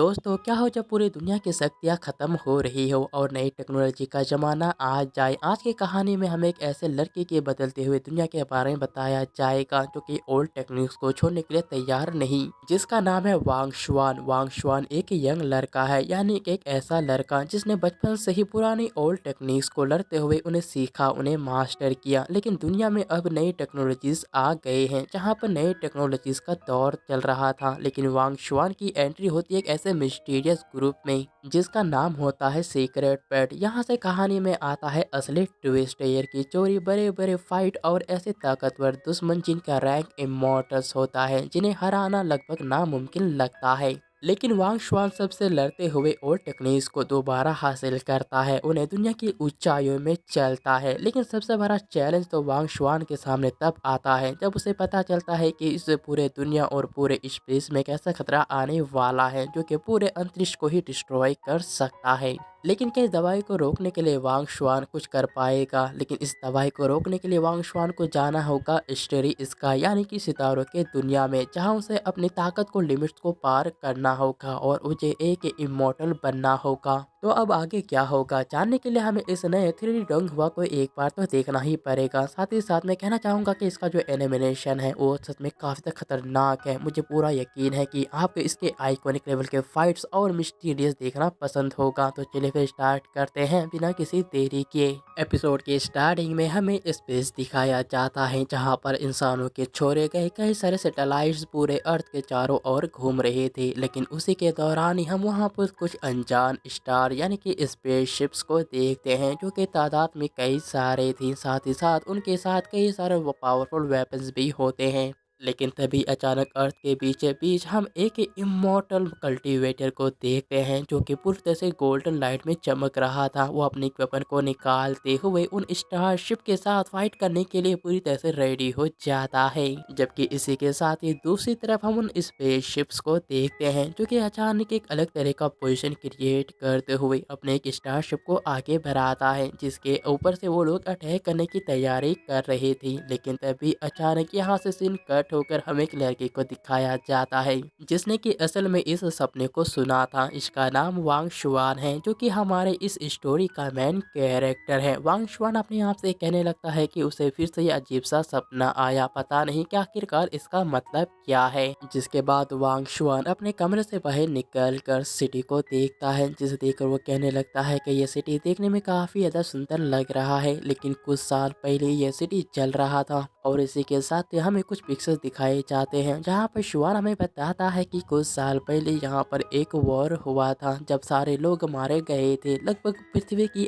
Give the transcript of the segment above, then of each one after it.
दोस्तों क्या हो जब पूरी दुनिया की शक्तियाँ ख़त्म हो रही हो और नई टेक्नोलॉजी का ज़माना आ जाए। आज की कहानी में हमें एक ऐसे लड़के की बदलती हुई दुनिया के बारे में बताया जाएगा जो कि ओल्ड टेक्निक्स को छोड़ने के लिए तैयार नहीं, जिसका नाम है वांग शुआन। वांग शुआन एक यंग लड़का है, यानी कि एक ऐसा लड़का जिसने बचपन से ही पुरानी ओल्ड टेक्निक्स को लड़ते हुए उन्हें सीखा, उन्हें मास्टर किया। लेकिन दुनिया में अब नई टेक्नोलॉजीज आ गए हैं, जहाँ पर नई टेक्नोलॉजीज का दौर चल रहा था। लेकिन वांग शुआन की एंट्री होती है एक ऐसे मिस्टीरियस ग्रुप में जिसका नाम होता है सीक्रेट पेट। यहाँ से कहानी में आता है असली ट्विस्ट, एयर की चोरी, बड़े बड़े फाइट और ऐसे ताकतवर दुश्मन जिनका रैंक इमॉर्टल्स होता है, जिन्हें हराना लगभग नामुमकिन लगता है। लेकिन वांग शुआन सबसे लड़ते हुए ओल्ड टेक्निक्स को दोबारा हासिल करता है, उन्हें दुनिया की ऊंचाइयों में चलता है। लेकिन सबसे बड़ा चैलेंज तो वांग शुआन के सामने तब आता है जब उसे पता चलता है कि इस पूरे दुनिया और पूरे स्पेस में एक ऐसा खतरा आने वाला है जो कि पूरे अंतरिक्ष को ही डिस्ट्रॉय कर सकता है। लेकिन क्या इस दवाई को रोकने के लिए वांग शुआन कुछ कर पाएगा? लेकिन इस दवाई को रोकने के लिए वांग शुआन को जाना होगा स्टेरी स्काई, यानी कि सितारों के दुनिया में, जहां उसे अपनी ताकत को लिमिट्स को पार करना होगा और उसे एक इमोर्टल बनना होगा। तो अब आगे क्या होगा जानने के लिए हमें इस नए 3D डंग हुआ को एक बार तो देखना ही पड़ेगा। साथ ही साथ मैं कहना चाहूँगा कि इसका जो एनिमेशन है वो सच में काफ़ी खतरनाक है। मुझे पूरा यकीन है कि आपको इसके आइकॉनिक लेवल के फाइट्स और मिस्टीरियस देखना पसंद होगा। तो चलिए फिर स्टार्ट करते हैं बिना किसी देरी के। एपिसोड के स्टार्टिंग में हमें स्पेस दिखाया जाता है, जहाँ पर इंसानों के छोड़े गए कई सारे सैटेलाइट्स पूरे अर्थ के चारों ओर घूम रहे थे। लेकिन उसी के दौरान ही हम वहाँ पर कुछ अनजान स्टार यानी कि स्पेसशिप्स को देखते हैं, जो कि तादाद में कई सारे थी। साथ ही साथ उनके साथ कई सारे पावरफुल वेपन्स भी होते हैं। लेकिन तभी अचानक अर्थ के बीचे बीच हम एक इमॉर्टल कल्टीवेटर को देखते हैं, जो कि पूरी तरह से गोल्डन लाइट में चमक रहा था। वो अपनी वेपन को निकालते हुए उन स्टारशिप के साथ फाइट करने के लिए पूरी तरह से रेडी हो जाता है। जबकि इसी के साथ ही दूसरी तरफ हम उन स्पेसशिप्स को देखते हैं, जो कि अचानक एक अलग तरह का पोजीशन क्रिएट करते हुए अपने एक स्टारशिप को आगे बढ़ाता है, जिसके ऊपर से वो लोग अटैक करने की तैयारी कर रहे थे। लेकिन तभी अचानक यहाँ से सीन कट होकर हमें एक लड़के को दिखाया जाता है, जिसने कि असल में इस सपने को सुना था। इसका नाम वांग शुआन है, जो कि हमारे इस स्टोरी का मेन कैरेक्टर है। वांग शुआन अपने आप से कहने लगता है कि उसे फिर से ये अजीब सा सपना आया, पता नहीं कि आखिरकार इसका मतलब क्या है। जिसके बाद वांग शुआन अपने कमरे से बाहर निकल कर सिटी को देखता है, जिसे देखकर वो कहने लगता है कि ये सिटी देखने में काफी ज्यादा सुंदर लग रहा है। लेकिन कुछ साल पहले ये सिटी जल रहा था। और इसी के साथ हमें कुछ पिक्चर्स दिखाए जाते हैं, जहाँ पर शुआन हमें बताता है कि कुछ साल पहले यहाँ पर एक वॉर हुआ था, जब सारे लोग मारे गए थे। लगभग पृथ्वी की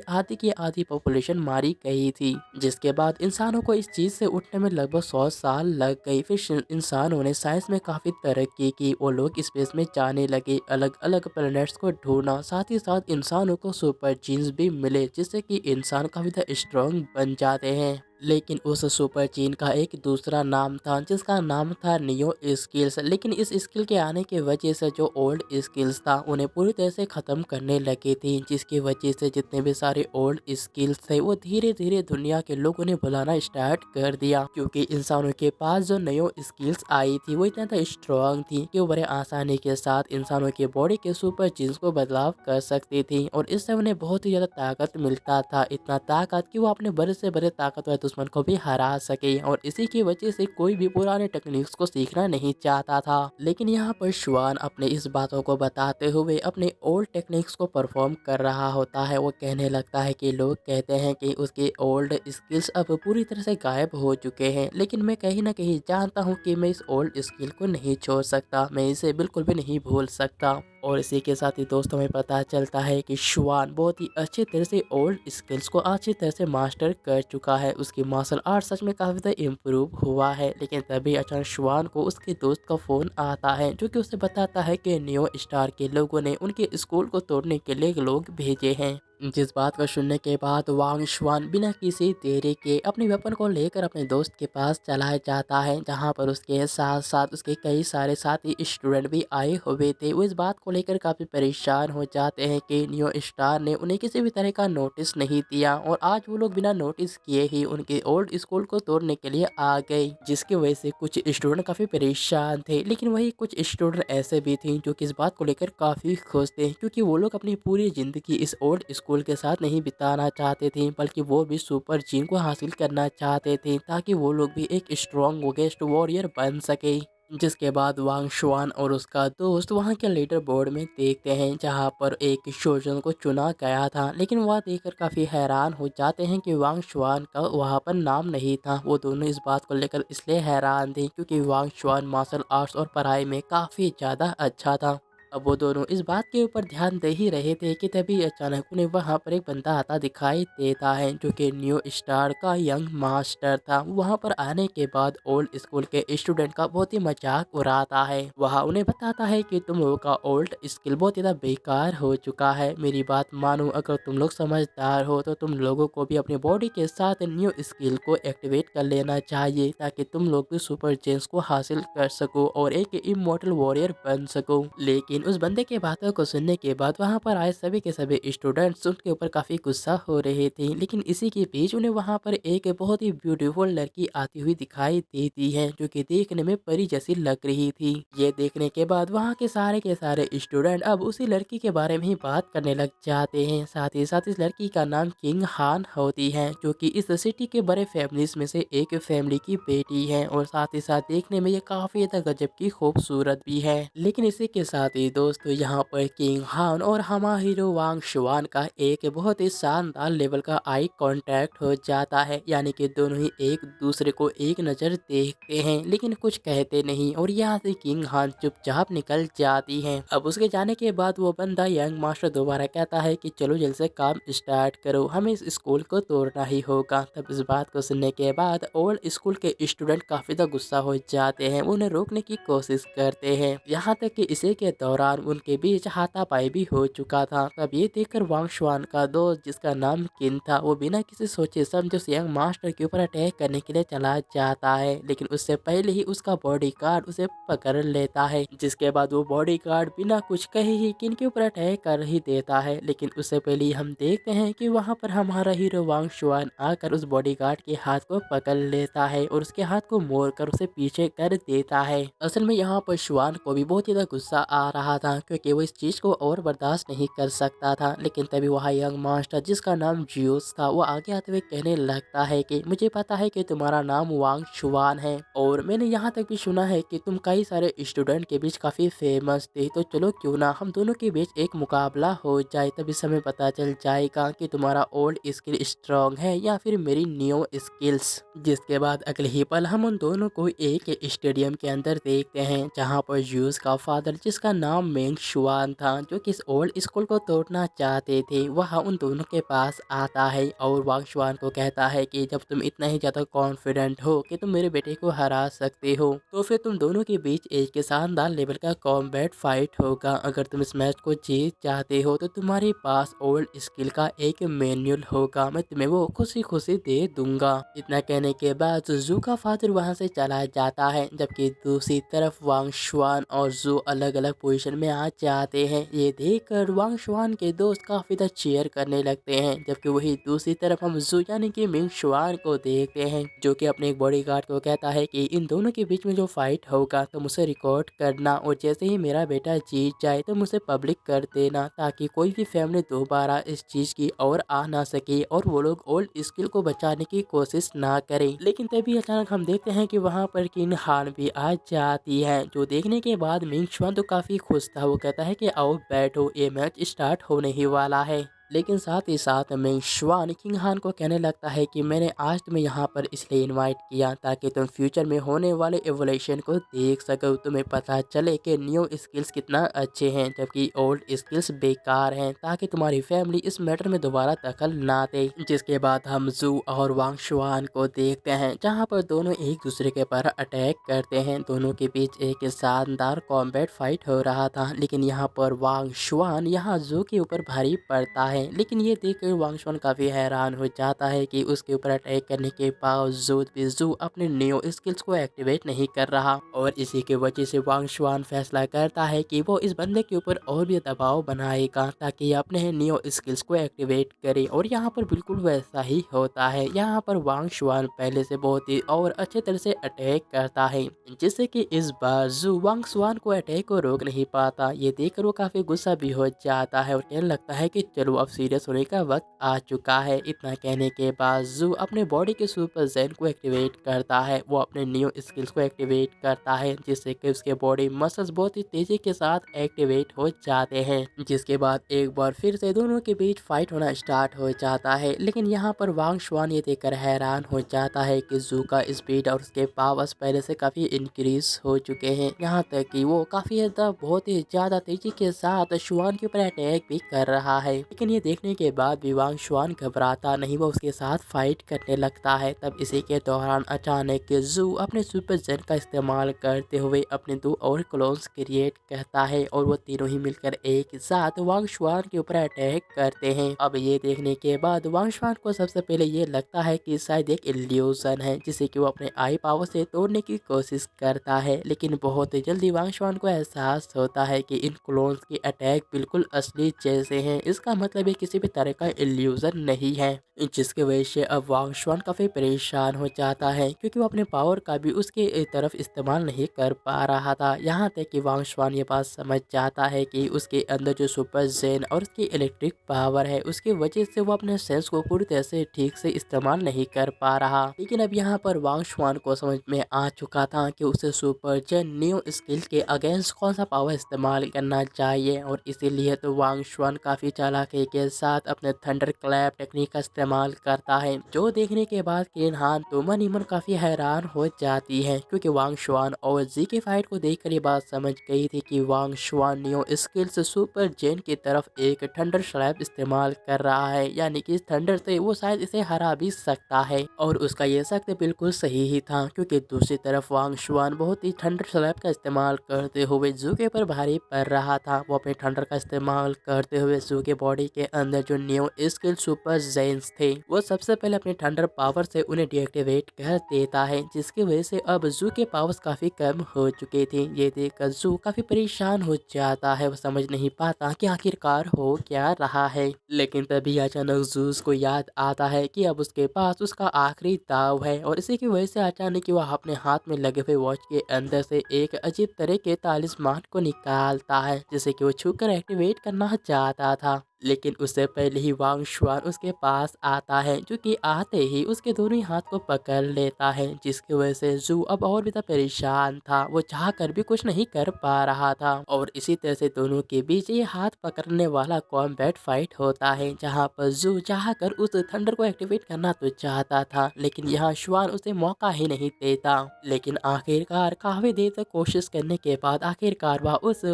आधी पॉपुलेशन मारी गई थी। जिसके बाद इंसानों को इस चीज से उठने में लगभग 100 साल लग गई। फिर इंसानों ने साइंस में काफी तरक्की की, वो लोग स्पेस में जाने लगे, अलग अलग प्लैनेट्स को ढूंढना। साथ ही साथ इंसानों को सुपर जीन्स भी मिले, जिससे कि इंसान काफी स्ट्रॉन्ग बन जाते हैं। लेकिन उस सुपर जीन का एक दूसरा नाम था, जिसका नाम था नियो स्किल्स। लेकिन इस स्किल के आने की वजह से जो ओल्ड स्किल्स था उन्हें पूरी तरह से ख़त्म करने लगे थे, जिसकी वजह से जितने भी सारे ओल्ड स्किल्स थे वो धीरे धीरे दुनिया के लोगों ने बुलाना स्टार्ट कर दिया। क्योंकि इंसानों के पास जो नयो स्किल्स आई थी वो इतना स्ट्रॉन्ग थी कि वो बड़े आसानी के साथ इंसानों के बॉडी के सुपर जीन्स को बदलाव कर सकती थी। और इससे उन्हें बहुत ही ज़्यादा ताकत मिलता था, इतना ताकत कि वो अपने बड़े से बड़े ताकतवर दुश्मन को भी हरा सके। और इसी की वजह से कोई भी पुराने टेक्निक्स को सीखना नहीं चाहता था। लेकिन यहाँ पर शुआन अपने इस बातों को बताते हुए अपने ओल्ड टेक्निक्स को परफॉर्म कर रहा होता है। वो कहने लगता है कि लोग कहते हैं कि उसके ओल्ड स्किल्स अब पूरी तरह से गायब हो चुके हैं, लेकिन मैं कहीं ना कहीं जानता हूँ कि मैं इस ओल्ड स्किल को नहीं छोड़ सकता, मैं इसे बिल्कुल भी नहीं भूल सकता। और इसी के साथ ही दोस्तों में पता चलता है कि शुआन बहुत ही अच्छी तरह से ओल्ड स्किल्स को अच्छी तरह से मास्टर कर चुका है। उसकी मार्शल आर्ट सच में काफ़ी ज़्यादा इम्प्रूव हुआ है। लेकिन तभी अचानक शुआन को उसके दोस्त का फ़ोन आता है, जो कि उसे बताता है कि न्यू स्टार के लोगों ने उनके स्कूल को तोड़ने के लिए लोग भेजे हैं। जिस बात को सुनने के बाद वांग शुआन बिना किसी देरी के अपने वेपन को लेकर अपने दोस्त के पास चला जाता है, जहां पर उसके साथ साथ उसके कई सारे साथी स्टूडेंट भी आए हुए थे। वो इस बात को लेकर काफ़ी परेशान हो जाते हैं कि न्यू स्टार ने उन्हें किसी भी तरह का नोटिस नहीं दिया और आज वो लोग बिना नोटिस किए ही उनके ओल्ड स्कूल को तोड़ने के लिए आ गए, जिसकी वजह से कुछ स्टूडेंट काफ़ी परेशान थे। लेकिन वही कुछ स्टूडेंट ऐसे भी थे जो कि इस बात को लेकर काफ़ी खुश थे, क्योंकि वो लोग अपनी पूरी ज़िंदगी इस ओल्ड स्कूल के साथ नहीं बिताना चाहते थे, बल्कि वो भी सुपर जीन को हासिल करना चाहते थे, ताकि वो लोग भी एक स्ट्रॉन्ग गेस्ट वॉरियर बन सके। जिसके बाद वांग शुआन और उसका दोस्त वहाँ के लीडर बोर्ड में देखते हैं, जहाँ पर एक शोजन को चुना गया था। लेकिन वह देखकर काफ़ी हैरान हो जाते हैं कि वांग शुआन का वहाँ पर नाम नहीं था। वो दोनों इस बात को लेकर इसलिए हैरान थे क्योंकि वांग शुआन मार्शल आर्ट्स और पढ़ाई में काफ़ी ज़्यादा अच्छा था। अब वो दोनों इस बात के ऊपर ध्यान दे ही रहे थे कि तभी अचानक उन्हें वहाँ पर एक बंदा आता दिखाई देता है, जो कि न्यू स्टार का यंग मास्टर था। वहाँ पर आने के बाद ओल्ड स्कूल के स्टूडेंट का बहुत ही मजाक उड़ाता है। वह उन्हें बताता है कि तुम लोगों का ओल्ड स्किल बहुत ज़्यादा बेकार हो चुका है। मेरी बात मानो, अगर तुम लोग समझदार हो तो तुम लोगों को भी अपनी बॉडी के साथ न्यू स्किल को एक्टिवेट कर लेना चाहिए, ताकि तुम लोग भी सुपर जेंस को हासिल कर सको और एक इमोर्टल वॉरियर बन सको। लेकिन उस बंदे के बातों को सुनने के बाद वहाँ पर आए सभी के सभी स्टूडेंट्स उनके ऊपर काफ़ी गुस्सा हो रहे थे। लेकिन इसी के बीच उन्हें वहाँ पर एक बहुत ही ब्यूटीफुल लड़की आती हुई दिखाई देती है, जो कि देखने में परी जैसी लग रही थी। ये देखने के बाद वहाँ के सारे स्टूडेंट अब उसी लड़की के बारे में ही बात करने लग जाते हैं। साथ ही साथ इस लड़की का नाम किंग हान होती है, जो कि इस सिटी के बड़े फैमिलीज में से एक फैमिली की बेटी है और साथ ही साथ देखने में ये काफ़ी ज़्यादा गजब की खूबसूरत भी है। लेकिन इसी के साथ ही दोस्तों, यहाँ पर किंग हान और हमाहिरो वांग शुआन का एक बहुत ही शानदार लेवल का आई कांटेक्ट हो जाता है, यानी कि दोनों ही एक दूसरे को एक नज़र देखते हैं लेकिन कुछ कहते नहीं, और यहाँ से किंग हान चुपचाप निकल जाती हैं। अब उसके जाने के बाद वो बंदा यंग मास्टर दोबारा कहता है कि चलो जल्द से काम स्टार्ट करो, हमें इस स्कूल को तोड़ना ही होगा। तब इस बात को सुनने के बाद ओल्ड स्कूल के स्टूडेंट काफ़ी ज़्यादा गुस्सा हो जाते हैं, उन्हें रोकने की कोशिश करते हैं। यहाँ तक कि इसी के दौरान उनके बीच हाथापाई भी हो चुका था। तब ये देखकर वांग शुआन का दोस्त, जिसका नाम किन था, वो बिना किसी सोचे समझे उस यंग मास्टर के ऊपर अटैक करने के लिए चला जाता है। लेकिन उससे पहले ही उसका बॉडीगार्ड उसे पकड़ लेता है, जिसके बाद वो बॉडीगार्ड बिना कुछ कहे ही किन के ऊपर अटैक कर ही देता है। लेकिन उससे पहले ही हम देखते हैं कि वहाँ पर हमारा हीरो वांग शुआन आकर उस बॉडीगार्ड के हाथ को पकड़ लेता है और उसके हाथ को मोड़कर उसे पीछे कर देता है। असल में यहाँ पर शुआन को भी बहुत ज़्यादा गुस्सा आ रहा था, क्योंकि वो इस चीज़ को और बर्दाश्त नहीं कर सकता था। लेकिन तभी वहाँ यंग मास्टर, जिसका नाम जियोस था, वो आगे आते हुए कहने लगता है कि मुझे पता है कि तुम्हारा नाम वांग शुआन है और मैंने यहाँ तक भी सुना है कि तुम कई सारे स्टूडेंट के बीच काफ़ी फेमस थे, तो चलो क्यों ना हम दोनों के बीच एक मुकाबला हो जाए, तभी समय पता चल जाएगा कि तुम्हारा ओल्ड स्किल स्ट्रॉन्ग है या फिर मेरी न्यू स्किल्स। जिसके बाद अगले ही पल हम उन दोनों को एक स्टेडियम के अंदर देखते हैं, जहाँ पर यूज का फादर, जिसका नाम मेंग शुआन था, जो कि इस ओल्ड स्कूल को तोड़ना चाहते थे, वह उन दोनों के पास आता है और वांग शुआन को कहता है कि जब तुम इतना ही ज़्यादा कॉन्फिडेंट हो कि तुम मेरे बेटे को हरा सकते हो, तो फिर तुम दोनों के बीच एक शानदार लेवल का कॉम्बैट फाइट होगा। अगर तुम इस मैच को जीत चाहते हो तो तुम्हारे पास ओल्ड स्किल का एक मैनुअल होगा, मैं तुम्हें वो खुशी खुशी दे दूंगा। इतना कहने के बाद जू का फादर वहां से चला जाता है, जबकि दूसरी तरफ वांग शुआन और जू अलग अलग पोजीशन में आ जाते हैं। ये देखकर वांग शुआन के दोस्त काफी ज्यादा चीयर करने लगते हैं, जबकि वही दूसरी तरफ हम जू यानी कि मिंग शुआन को देखते हैं, जो कि अपने एक बॉडीगार्ड को कहता है कि इन दोनों के बीच में जो फाइट होगा तो मुझे रिकॉर्ड करना, और जैसे ही मेरा बेटा जीत जाए तो मुझे पब्लिक कर देना, ताकि कोई भी फैमिली दोबारा इस चीज की और आ ना सके और वो लोग ओल्ड स्किल को बचाने की कोशिश ना करें। लेकिन तभी अचानक हम देखते हैं कि वहाँ पर किन हान भी आ जाती है, जो देखने के बाद मिंग शुआन तो काफी खुश था। वो कहता है कि आओ बैठो, ये मैच स्टार्ट होने ही वाला है। लेकिन साथ ही साथ मिंग शुआन किंग हान को कहने लगता है कि मैंने आज तुम्हें यहाँ पर इसलिए इनवाइट किया ताकि तुम फ्यूचर में होने वाले एवोल्यूशन को देख सको, तुम्हें पता चले कि न्यू स्किल्स कितना अच्छे हैं जबकि ओल्ड स्किल्स बेकार हैं, ताकि तुम्हारी फैमिली इस मैटर में दोबारा दखल ना दे। जिसके बाद हम जू और वांग शुआन को देखते हैं, जहाँ पर दोनों एक दूसरे के पर अटैक करते हैं। दोनों के बीच एक शानदार कॉम्बैट फाइट हो रहा था, लेकिन यहाँ पर वांग शुआन यहाँ जू के ऊपर भारी पड़ता है, है। लेकिन ये देखकर वांग शुआन काफ़ी हैरान हो जाता है कि उसके ऊपर अटैक करने के बावजूद भी जू अपने नियो स्किल्स को एक्टिवेट नहीं कर रहा, और इसी की वजह से वांग शुआन फैसला करता है कि वो इस बंदे के ऊपर और भी दबाव बनाएगा ताकि ये अपने नियो स्किल्स को एक्टिवेट करे। और यहाँ पर बिल्कुल वैसा ही होता है। यहाँ पर वांग शुआन पहले से बहुत ही और अच्छे तरह से अटैक करता है, जिससे कि इस बार जू वांग शुआन को अटैक को रोक नहीं पाता। ये देखकर वो काफी गुस्सा भी हो जाता है और कहने लगता है कि चलो अब सीरियस होने का वक्त आ चुका है। इतना कहने के बाद जू अपने बॉडी के सुपर जेन को एक्टिवेट करता है। वो अपने न्यू स्किल्स को एक्टिवेट करता है, जिससे कि उसके बॉडी मसल्स बहुत ही तेजी के साथ एक्टिवेट हो जाते हैं। जिसके बाद एक बार फिर से दोनों के बीच फाइट होना स्टार्ट हो जाता है। लेकिन यहाँ पर वांग शुआन ये देखकर हैरान हो जाता है कि जू का स्पीड और उसके पावर्स पहले से काफी इंक्रीज हो चुके हैं, यहाँ तक कि वो काफी बहुत ही ज्यादा तेजी के साथ शुआन के ऊपर अटैक भी कर रहा है। लेकिन ये देखने के बाद भी वांग शुआन घबराता नहीं, वो उसके साथ फाइट करने लगता है। तब इसी के दौरान अचानक जू अपने सुपर जेन का इस्तेमाल करते हुए अपने दो और क्लोन्स क्रिएट करता है और वो तीनों ही मिलकर एक साथ वांग शुआन के ऊपर अटैक करते हैं। अब ये देखने के बाद वांग शुआन को सबसे पहले ये लगता है कि शायद एक इल्यूजन है, जिसे कि वो अपने आई पावर से तोड़ने की कोशिश करता है। लेकिन बहुत जल्दी वांग शुआन को एहसास होता है कि इन क्लोन्स की अटैक बिल्कुल असली जैसे हैं। इसका मतलब ये किसी भी तरह का इल्यूजन नहीं है, जिसकी वजह से अब वांग शुआन काफी परेशान हो जाता है, क्योंकि वो अपने पावर का भी उसके तरफ इस्तेमाल नहीं कर पा रहा था। यहाँ तक कि वांग शुआन ये बात समझ जाता है कि उसके अंदर जो सुपर जेन और उसकी इलेक्ट्रिक पावर है, उसकी वजह से वो अपने सेंस को पूरी तरह से ठीक से इस्तेमाल नहीं कर पा रहा। लेकिन अब यहाँ पर वांग शुआन को समझ में आ चुका था कि उसे सुपर जेन न्यू स्किल के अगेंस्ट कौन सा पावर इस्तेमाल करना चाहिए, और इसीलिए तो वांग शुआन काफी चालाकी के साथ अपने थंडर क्लैप टेक्निक का इस्तेमाल करता है। जो देखने के बाद केन हान तो मन ही मन काफी हैरान हो जाती है, क्योंकि वांग शुआन और जी की फाइट को देखकर ये बात समझ गई थी कि वांग शुआन न्यू स्किल से सुपर जेन की तरफ एक थंडर स्लैप इस्तेमाल कर रहा है, यानी कि इस थंडर से वो शायद इसे हरा भी सकता है। और उसका ये शक बिल्कुल सही ही था, क्योंकि दूसरी तरफ वांग शुआन बहुत ही थंडर स्लैप का इस्तेमाल करते हुए जू के ऊपर भारी पड़ रहा था। वो अपने थंडर का इस्तेमाल करते हुए जू के बॉडी के अंदर जो न्यू स्किल सुपर जेन्स थे, वो सबसे पहले अपने थंडर पावर से उन्हें डीएक्टिवेट कर देता है, जिसकी वजह से अब जू के पावर्स काफी कम हो चुके थे। ये देखकर जू काफी परेशान हो जाता है, वो समझ नहीं पाता कि आखिरकार हो क्या रहा है। लेकिन तभी अचानक जूस को याद आता है कि अब उसके पास उसका आखिरी दाव है, और इसी की वजह से अचानक ही वह अपने हाथ में लगे हुए वॉच के अंदर से एक अजीब तरह के तालिस्मान को निकालता है, जिसे कि वो छूकर एक्टिवेट करना चाहता था। लेकिन उससे पहले ही वांग शुआन उसके पास आता है, जो कि आते ही उसके दोनों ही हाथ को पकड़ लेता है, जिसकी वजह से जू अब और भी परेशान था। वो चाह कर भी कुछ नहीं कर पा रहा था, और इसी तरह से दोनों के बीच ये हाथ पकड़ने वाला कॉम्बैट फाइट होता है, जहां पर जू चाह कर उस थंडर को एक्टिवेट करना तो चाहता था, लेकिन यहाँ शुआन उसे मौका ही नहीं देता। लेकिन आखिरकार काफी देर तक कोशिश करने के बाद आखिरकार वह उस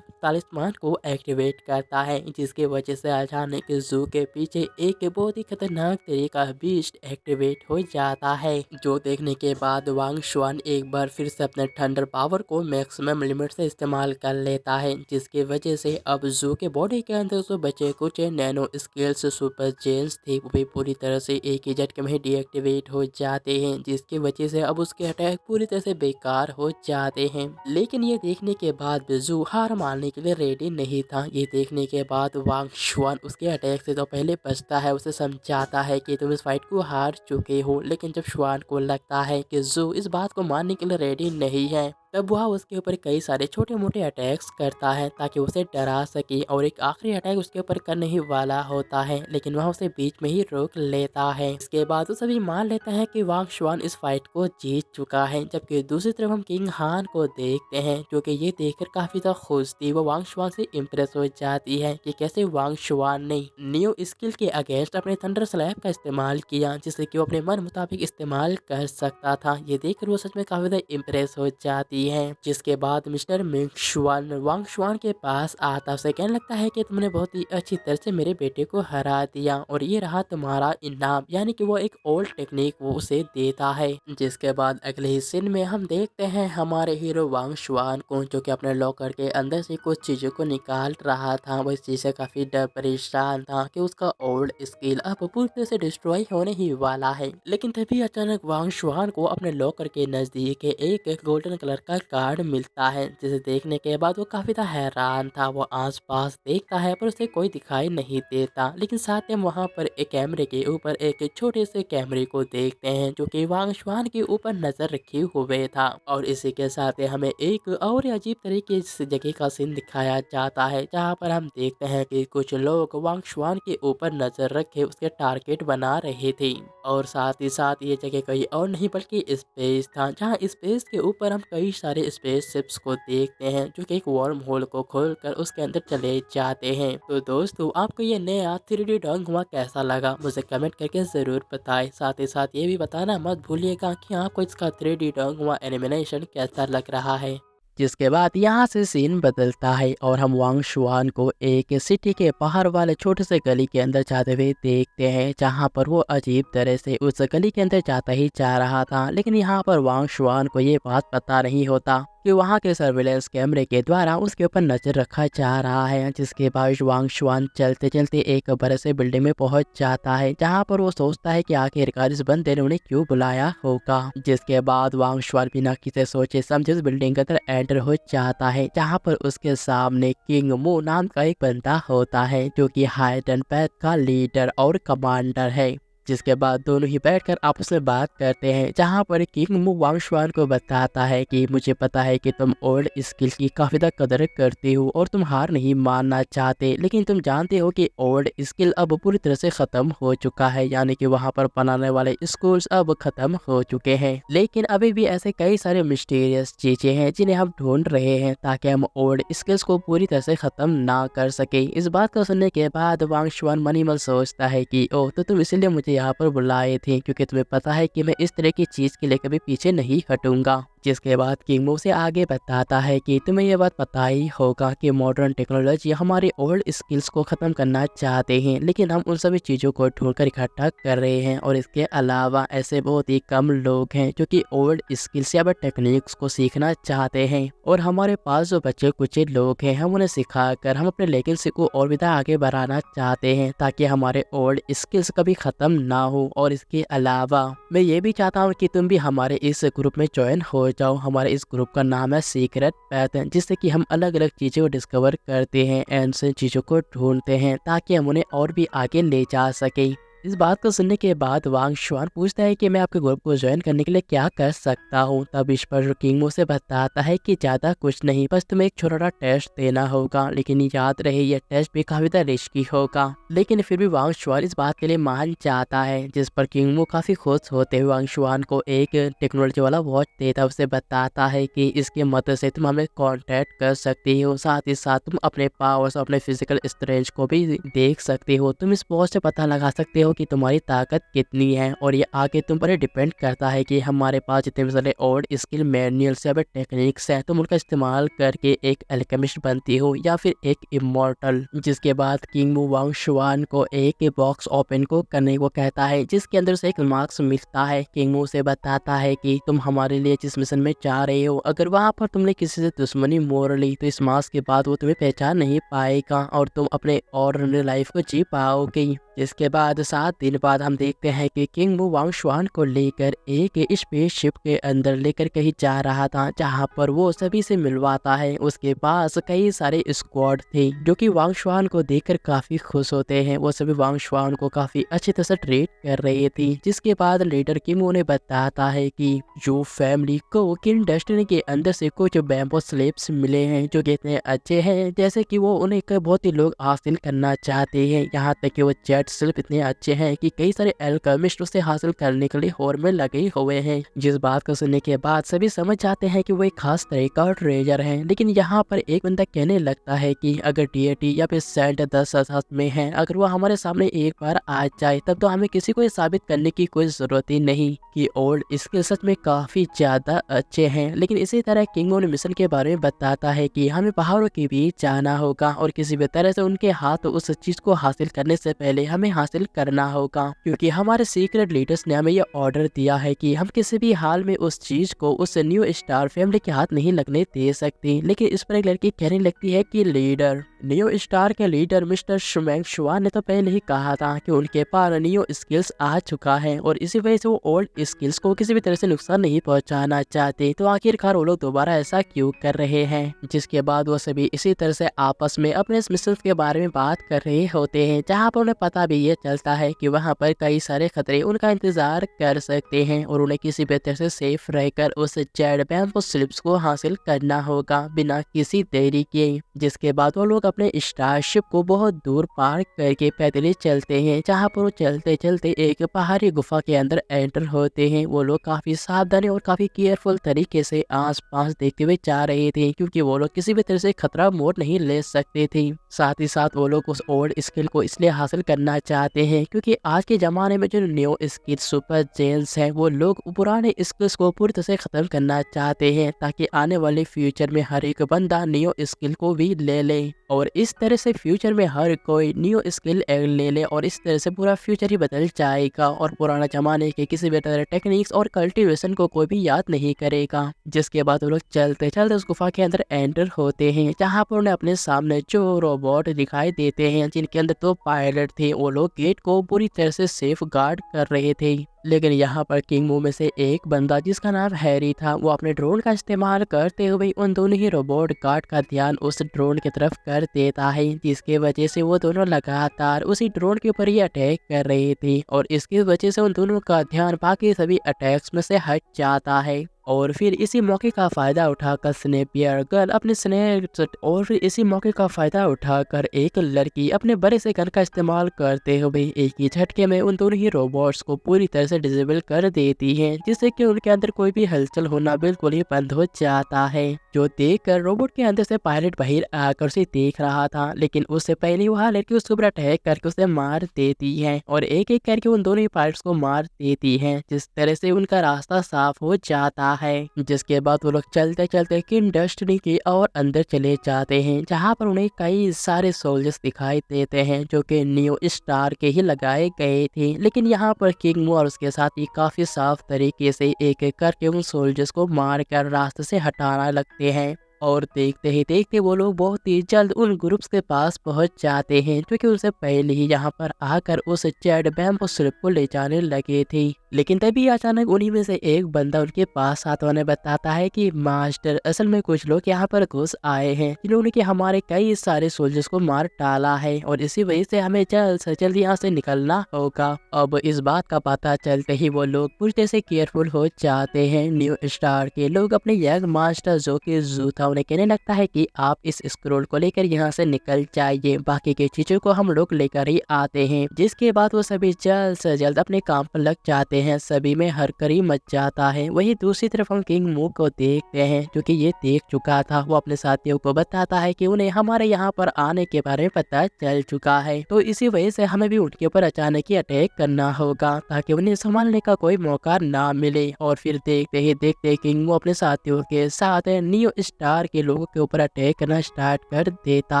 तालिस्मान को एक्टिवेट करता है, जिसकी वजह से अचानक जू के पीछे एक बहुत ही खतरनाक तरह का बीस्ट एक्टिवेट हो जाता है। जो देखने के बाद वांग शुआन एक बार फिर से अपने थंडर पावर को मैक्सिमम लिमिट से इस्तेमाल कर लेता है, जिसकी वजह से अब जू के बॉडी के अंदर जो बचे कुछ नैनो स्केल्स सुपर जेन्स थे, वो भी पूरी तरह से एक ही झटके में डीएक्टिवेट हो जाते हैं, जिसकी वजह से अब उसके अटैक पूरी तरह से बेकार हो जाते हैं। लेकिन ये देखने के बाद भी जू हार मानने के लिए रेडी नहीं था। ये देखने के बाद वांग शुआन उसके अटैक से तो पहले बचता है, उसे समझाता है कि तुम इस फाइट को हार चुके हो। लेकिन जब शुआन को लगता है कि जू इस बात को मानने के लिए रेडी नहीं है, तब वह उसके ऊपर कई सारे छोटे मोटे अटैक्स करता है ताकि उसे डरा सके, और एक आखिरी अटैक उसके ऊपर करने ही वाला होता है, लेकिन वह उसे बीच में ही रोक लेता है। इसके बाद वो सभी मान लेते हैं कि वांग शुआन इस फाइट को जीत चुका है। जबकि दूसरी तरफ हम किंग हान को देखते हैं, जो कि ये देखकर काफी ज्यादा खुश थी। वो वांग शुआन से इम्प्रेस हो जाती है कि कैसे वांग शुआन ने न्यू स्किल के अगेंस्ट अपने थंडर स्लैप का इस्तेमाल किया, जिससे कि वो अपने मन मुताबिक इस्तेमाल कर सकता था। ये देखकर वो सच में काफी ज्यादा इम्प्रेस हो जाती जाती है। जिसके बाद मिस्टर मिंग शुआन वांग शुआन के पास आता है, उसे कहने लगता है कि तुमने बहुत ही अच्छी तरह से मेरे बेटे को हरा दिया और ये रहा तुम्हारा इनाम, यानी कि वो एक ओल्ड टेक्निक वो उसे देता है। जिसके बाद अगले ही सीन में हम देखते हैं हमारे हीरो वांग शुआन को, जो कि अपने लॉकर के अंदर से कुछ चीजों को निकाल रहा था। वो इस चीज से काफी डर परेशान था कि उसका ओल्ड स्किल अब पूरी तरह से डिस्ट्रॉय होने ही वाला है। लेकिन तभी अचानक वांग शुआन को अपने लॉकर के नजदीक एक गोल्डन कलर का कार्ड मिलता है, जिसे देखने के बाद वो काफी ज्यादा हैरान था। वो आसपास देखता है पर उसे कोई दिखाई नहीं देता, लेकिन साथ ही हम वहाँ पर एक कैमरे के ऊपर एक छोटे से कैमरे को देखते हैं, जो कि वांग शुआन के ऊपर नजर रखे हुए था। और इसी के साथ ही हमें एक और अजीब तरीके से जगह का सीन दिखाया जाता है, जहाँ पर हम देखते हैं कि कुछ लोग वांग शुआन के ऊपर नजर रखे उसके टारगेट बना रहे थे। और साथ ही साथ ये जगह कहीं और नहीं बल्कि स्पेस था, जहाँ स्पेस के ऊपर हम कई सारे स्पेस शिप्स को देखते हैं, जो कि एक वर्म होल को खोलकर उसके अंदर चले जाते हैं। तो दोस्तों, आपको ये नया 3D डोंगमा कैसा लगा मुझे कमेंट करके जरूर बताएं। साथ ही साथ ये भी बताना मत भूलिएगा कि आपको इसका 3D डोंगमा एनिमेशन कैसा लग रहा है। जिसके बाद यहाँ से सीन बदलता है और हम वांग शुआन को एक सिटी के बाहर वाले छोटे से गली के अंदर जाते हुए देखते हैं, जहाँ पर वो अजीब तरह से उस गली के अंदर जाता ही जा रहा था। लेकिन यहाँ पर वांग शुआन को ये बात पता नहीं होता कि वहाँ के सर्विलेंस कैमरे के द्वारा उसके ऊपर नजर रखा जा रहा है। जिसके बाद वांग शुआन चलते चलते एक बड़े से बिल्डिंग में पहुंच जाता है, जहाँ पर वो सोचता है कि आखिरकार इस बंदे ने उन्हें क्यों बुलाया होगा। जिसके बाद वांग शुआन बिना किसी सोचे समझे इस बिल्डिंग के अंदर एंटर हो जाता है, जहाँ पर उसके सामने किंग मू नाम का एक बंदा होता है, जो कि हाइडन पैथ का लीडर और कमांडर है। जिसके बाद दोनों ही बैठकर आपस में बात करते हैं, जहाँ पर किंग मू वांग शुआन को बताता है कि मुझे पता है कि तुम ओल्ड स्किल की काफी ज्यादा कदर करते हो और तुम हार नहीं मानना चाहते, लेकिन तुम जानते हो कि ओल्ड स्किल अब पूरी तरह से खत्म हो चुका है, यानी कि वहाँ पर बनाने वाले स्कूल्स अब खत्म हो चुके हैं। लेकिन अभी भी ऐसे कई सारे मिस्टीरियस चीजें हैं जिन्हें हम ढूंढ रहे हैं, ताकि हम ओल्ड स्किल्स को पूरी तरह से खत्म ना कर सके। इस बात को सुनने के बाद वांग शुआन मन ही मन सोचता है कि ओह, तो तुम इसीलिए मुझे यहाँ पर बुलाए थे, क्योंकि तुम्हें पता है कि मैं इस तरह की चीज के लिए कभी पीछे नहीं हटूंगा। जिसके बाद किंग मू से आगे बताता है कि तुम्हें यह बात पता ही होगा कि मॉडर्न टेक्नोलॉजी हमारे ओल्ड स्किल्स को खत्म करना चाहते हैं, लेकिन हम उन सभी चीजों को ढूंढकर इकट्ठा कर रहे हैं। और इसके अलावा ऐसे बहुत ही कम लोग हैं जो कि ओल्ड स्किल्स या टेक्निक्स को सीखना चाहते हैं, और हमारे पास जो बच्चे कुछ लोग हैं हम उन्हें सिखाकर हम अपने लेगेसी को और भी आगे बढ़ाना चाहते हैं, ताकि हमारे ओल्ड स्किल्स कभी खत्म ना हो। और इसके अलावा मैं ये भी चाहता हूँ कि तुम भी हमारे इस ग्रुप में ज्वाइन हो जाओ। हमारे इस ग्रुप का नाम है सीक्रेट पैथ, जिससे कि हम अलग अलग चीज़ों को डिस्कवर करते हैं, एंशिएंट चीज़ों को ढूंढते हैं, ताकि हम उन्हें और भी आगे ले जा सकें। इस बात को सुनने के बाद वांग शुआन पूछता है कि मैं आपके ग्रुप को ज्वाइन करने के लिए क्या कर सकता हूँ। तब इस पर किंग मू से बताता है कि ज़्यादा कुछ नहीं, बस तुम्हें एक छोटा टेस्ट देना होगा, लेकिन याद रहे यह टेस्ट भी काफ़ी ज़्यादा रिस्की होगा। लेकिन फिर भी वांग शुआन इस बात के लिए मान जाता है, जिस पर किंग मू काफ़ी खुश होते हुए वांग शुआन को एक टेक्नोलॉजी वाला वॉच देता है। उसे बताता है कि इसकी मदद से तुम हमें कॉन्टैक्ट कर सकती हो, साथ ही साथ तुम अपने पावर्स और अपने फिजिकल स्ट्रेंथ को भी देख सकते हो। तुम इस वॉच से पता लगा सकते हो कि तुम्हारी ताकत कितनी है, और ये आगे तुम पर डिपेंड करता है कि हमारे पास जितने सारे ओल्ड स्किल मैनुअल्स या टेक्निक्स हैं तुम उनका इस्तेमाल करके एक अल्केमिस्ट बनती हो या फिर एक इमॉर्टल। जिसके बाद किंग मू वांग शुआन को एक बॉक्स ओपन को करने को कहता है, जिसके अंदर से एक मार्क्स मिलता है। किंग मू से बताता है कि तुम हमारे लिए जिस मिशन में जा रहे हो, अगर वहाँ पर तुमने किसी से दुश्मनी मोड़ ली तो इस मार्क्स के बाद वो तुम्हें पहचान नहीं पाएगा और तुम अपने ऑर्डिनरी लाइफ को जी पाओगे। इसके बाद 7 दिन बाद हम देखते हैं कि किंग मू वांग शुआन को लेकर एक स्पेसशिप के अंदर लेकर कहीं जा रहा था, जहां पर वो सभी से मिलवाता है। उसके पास कई सारे स्क्वाड थे जो कि वांग शुआन को देखकर काफी खुश होते हैं। वो सभी वांग शुआन को काफी अच्छी तरह से ट्रीट कर रही थी। जिसके बाद लीडर किंग मू ने बताता है कि जो फैमिली को किंग डेस्टिनी के अंदर से कुछ बैम्बो स्लेब्स मिले हैं, जो कि इतने अच्छे हैं जैसे कि वो उन्हें बहुत ही लोग हासिल करना चाहते हैं। यहाँ तक कि वो जेट सिर्फ इतने अच्छे बच्चे हैं कि कई सारे एल्केमिस्ट उसे हासिल करने के लिए होड़ में लगे हुए हैं। जिस बात को सुनने के बाद सभी समझ जाते हैं कि वो एक खास तरह का ट्रेजर है। लेकिन यहाँ पर एक बंदा कहने लगता है कि अगर डीएटी या फिर सेंट 10 सच में है, अगर वो हमारे सामने एक बार आ जाए तब तो हमें किसी को ये साबित करने की कोई जरूरत ही नहीं कि ओल्ड स्किल सच में काफी ज्यादा अच्छे हैं। लेकिन इसी तरह किंग मून मिशन के बारे में बताता है कि हमें पहाड़ों के बीच जाना होगा और किसी भी तरह से उनके हाथ उस चीज को हासिल करने से पहले हमें हासिल करना होगा, क्योंकि हमारे सीक्रेट लीडर्स ने हमें यह ऑर्डर दिया है कि हम किसी भी हाल में उस चीज को उस न्यू स्टार फैमिली के हाथ नहीं लगने दे सकते। लेकिन इस पर एक लड़की कहने लगती है कि लीडर, न्यू स्टार के लीडर मिस्टर शुमैंग शुआ ने तो पहले ही कहा था कि उनके पास न्यू स्किल्स आ चुका है और इसी वजह से वो ओल्ड स्किल्स को किसी भी तरह से नुकसान नहीं पहुंचाना चाहते। तो आखिरकार वो लोग दोबारा ऐसा क्यों कर रहे हैं? जिसके बाद वो सभी इसी तरह से आपस में अपने मिशन के बारे में बात कर रहे होते हैं, जहाँ पर उन्हें पता भी ये चलता है कि वहाँ पर कई सारे खतरे उनका इंतजार कर सकते हैं और उन्हें किसी भी तरह से सेफ रहकर उस जेड बैम्बो स्लिप्स को हासिल करना होगा बिना किसी देरी के। जिसके बाद वो लोग अपने स्टारशिप को बहुत दूर पार करके पैदल चलते हैं, जहाँ पर वो चलते चलते एक पहाड़ी गुफा के अंदर एंटर होते हैं। वो लोग काफी सावधानी और काफी केयरफुल तरीके से आसपास देखते हुए जा रहे थे, क्योंकि वो लोग किसी भी तरह से खतरा मोड़ नहीं ले सकते थे। साथ ही साथ वो लोग उस ओल्ड स्किल को इसलिए हासिल करना चाहते हैं क्योंकि आज के जमाने में जो न्यू स्किल सुपर जेंस हैं वो लोग पुराने स्किल्स को पूरी तरह से खत्म करना चाहते हैं, ताकि आने वाले फ्यूचर में हर एक बंदा न्यू स्किल को भी ले ले और इस तरह से फ्यूचर में हर कोई न्यू स्किल ले ले और इस तरह से पूरा फ्यूचर ही बदल जाएगा और पुराना जमाने के किसी भी तरह टेक्निक्स और कल्टीवेशन को कोई भी याद नहीं करेगा। जिसके बाद वो लोग चलते चलते उस गुफा के अंदर एंटर होते हैं, जहाँ पर उन्हें अपने सामने जो रोबोट दिखाई देते हैं, जिनके अंदर 2 पायलट थे। वो लोग गेट को पूरी तरह से सेफ गार्ड कर रहे थे। लेकिन यहाँ पर किंग मू में से एक बंदा जिसका नाम हैरी था, वो अपने ड्रोन का इस्तेमाल करते हुए उन दोनों ही रोबोट गार्ड का ध्यान उस ड्रोन की तरफ कर देता है, जिसके वजह से वो दोनों लगातार उसी ड्रोन के ऊपर ही अटैक कर रहे थे और इसकी वजह से उन दोनों का ध्यान बाकी सभी अटैक्स में से हट जाता है। और फिर इसी मौके का फायदा उठाकर स्नेपियर गर्ल अपने इसी मौके का फायदा उठाकर एक लड़की अपने बड़े से गन का इस्तेमाल करते हुए एक ही झटके में उन दोनों ही रोबोट्स को पूरी तरह से डिसेबल कर देती है, जिससे कि उनके अंदर कोई भी हलचल होना बिल्कुल ही बंद हो जाता है। जो देखकर रोबोट के अंदर से पायलट बाहर आकर उसे देख रहा था, लेकिन उससे पहले वह लड़की उसके ऊपर अटैक करके उसे मार देती है और एक एक करके उन दोनों ही पायलट्स को मार देती है, जिस तरह से उनका रास्ता साफ हो जाता है। जिसके बाद वो लोग चलते चलते किंग डेस्टिनी की और अंदर चले जाते हैं, जहाँ पर उन्हें कई सारे सोल्जर्स दिखाई देते हैं जो कि न्यू स्टार के ही लगाए गए थे। लेकिन यहाँ पर किंग मू और उसके साथ ही काफी साफ तरीके से एक एक करके उन सोल्जर्स को मार कर रास्ते से हटाना लगते हैं और देखते ही देखते वो लोग बहुत ही जल्द उन ग्रुप्स के पास पहुंच जाते हैं, क्योंकि उनसे पहले ही यहाँ पर आकर उस जेड बैम्बो स्लिप को ले जाने लगे थे। लेकिन तभी अचानक उन्हीं में से एक बंदा उनके पास आता उन्हें बताता है कि मास्टर, असल में कुछ लोग यहाँ पर घुस आए हैं जिन्होंने कि हमारे कई सारे सोल्जर्स को मार डाला है और इसी वजह से हमें जल्द से जल्द यहाँ से निकलना होगा। अब इस बात का पता चलते ही वो लोग पूरी तरह से केयरफुल हो जाते हैं। न्यू स्टार के लोग अपने यंग मास्टर जो कि जू था उन्हें कहने लगता है कि आप इस स्क्रोल को लेकर यहाँ से निकल जाइए, बाकी की चीजों को हम लोग लेकर ही आते हैं। जिसके बाद वो सभी जल्द से जल्द अपने काम पर लग जाते हैं। सभी में हरकरी मच जाता है। वही दूसरी तरफ हम किंग मू को देखते हैं, जो कि ये देख चुका था। वो अपने साथियों को बताता है कि उन्हें हमारे यहाँ पर आने के बारे में पता चल चुका है, तो इसी वजह से हमें भी उनके ऊपर अचानक ही अटैक करना होगा ताकि उन्हें संभालने का कोई मौका ना मिले। और फिर देखते ही देखते किंग मू अपने साथियों के साथ न्यू स्टार के लोगों के ऊपर अटैक करना स्टार्ट कर देता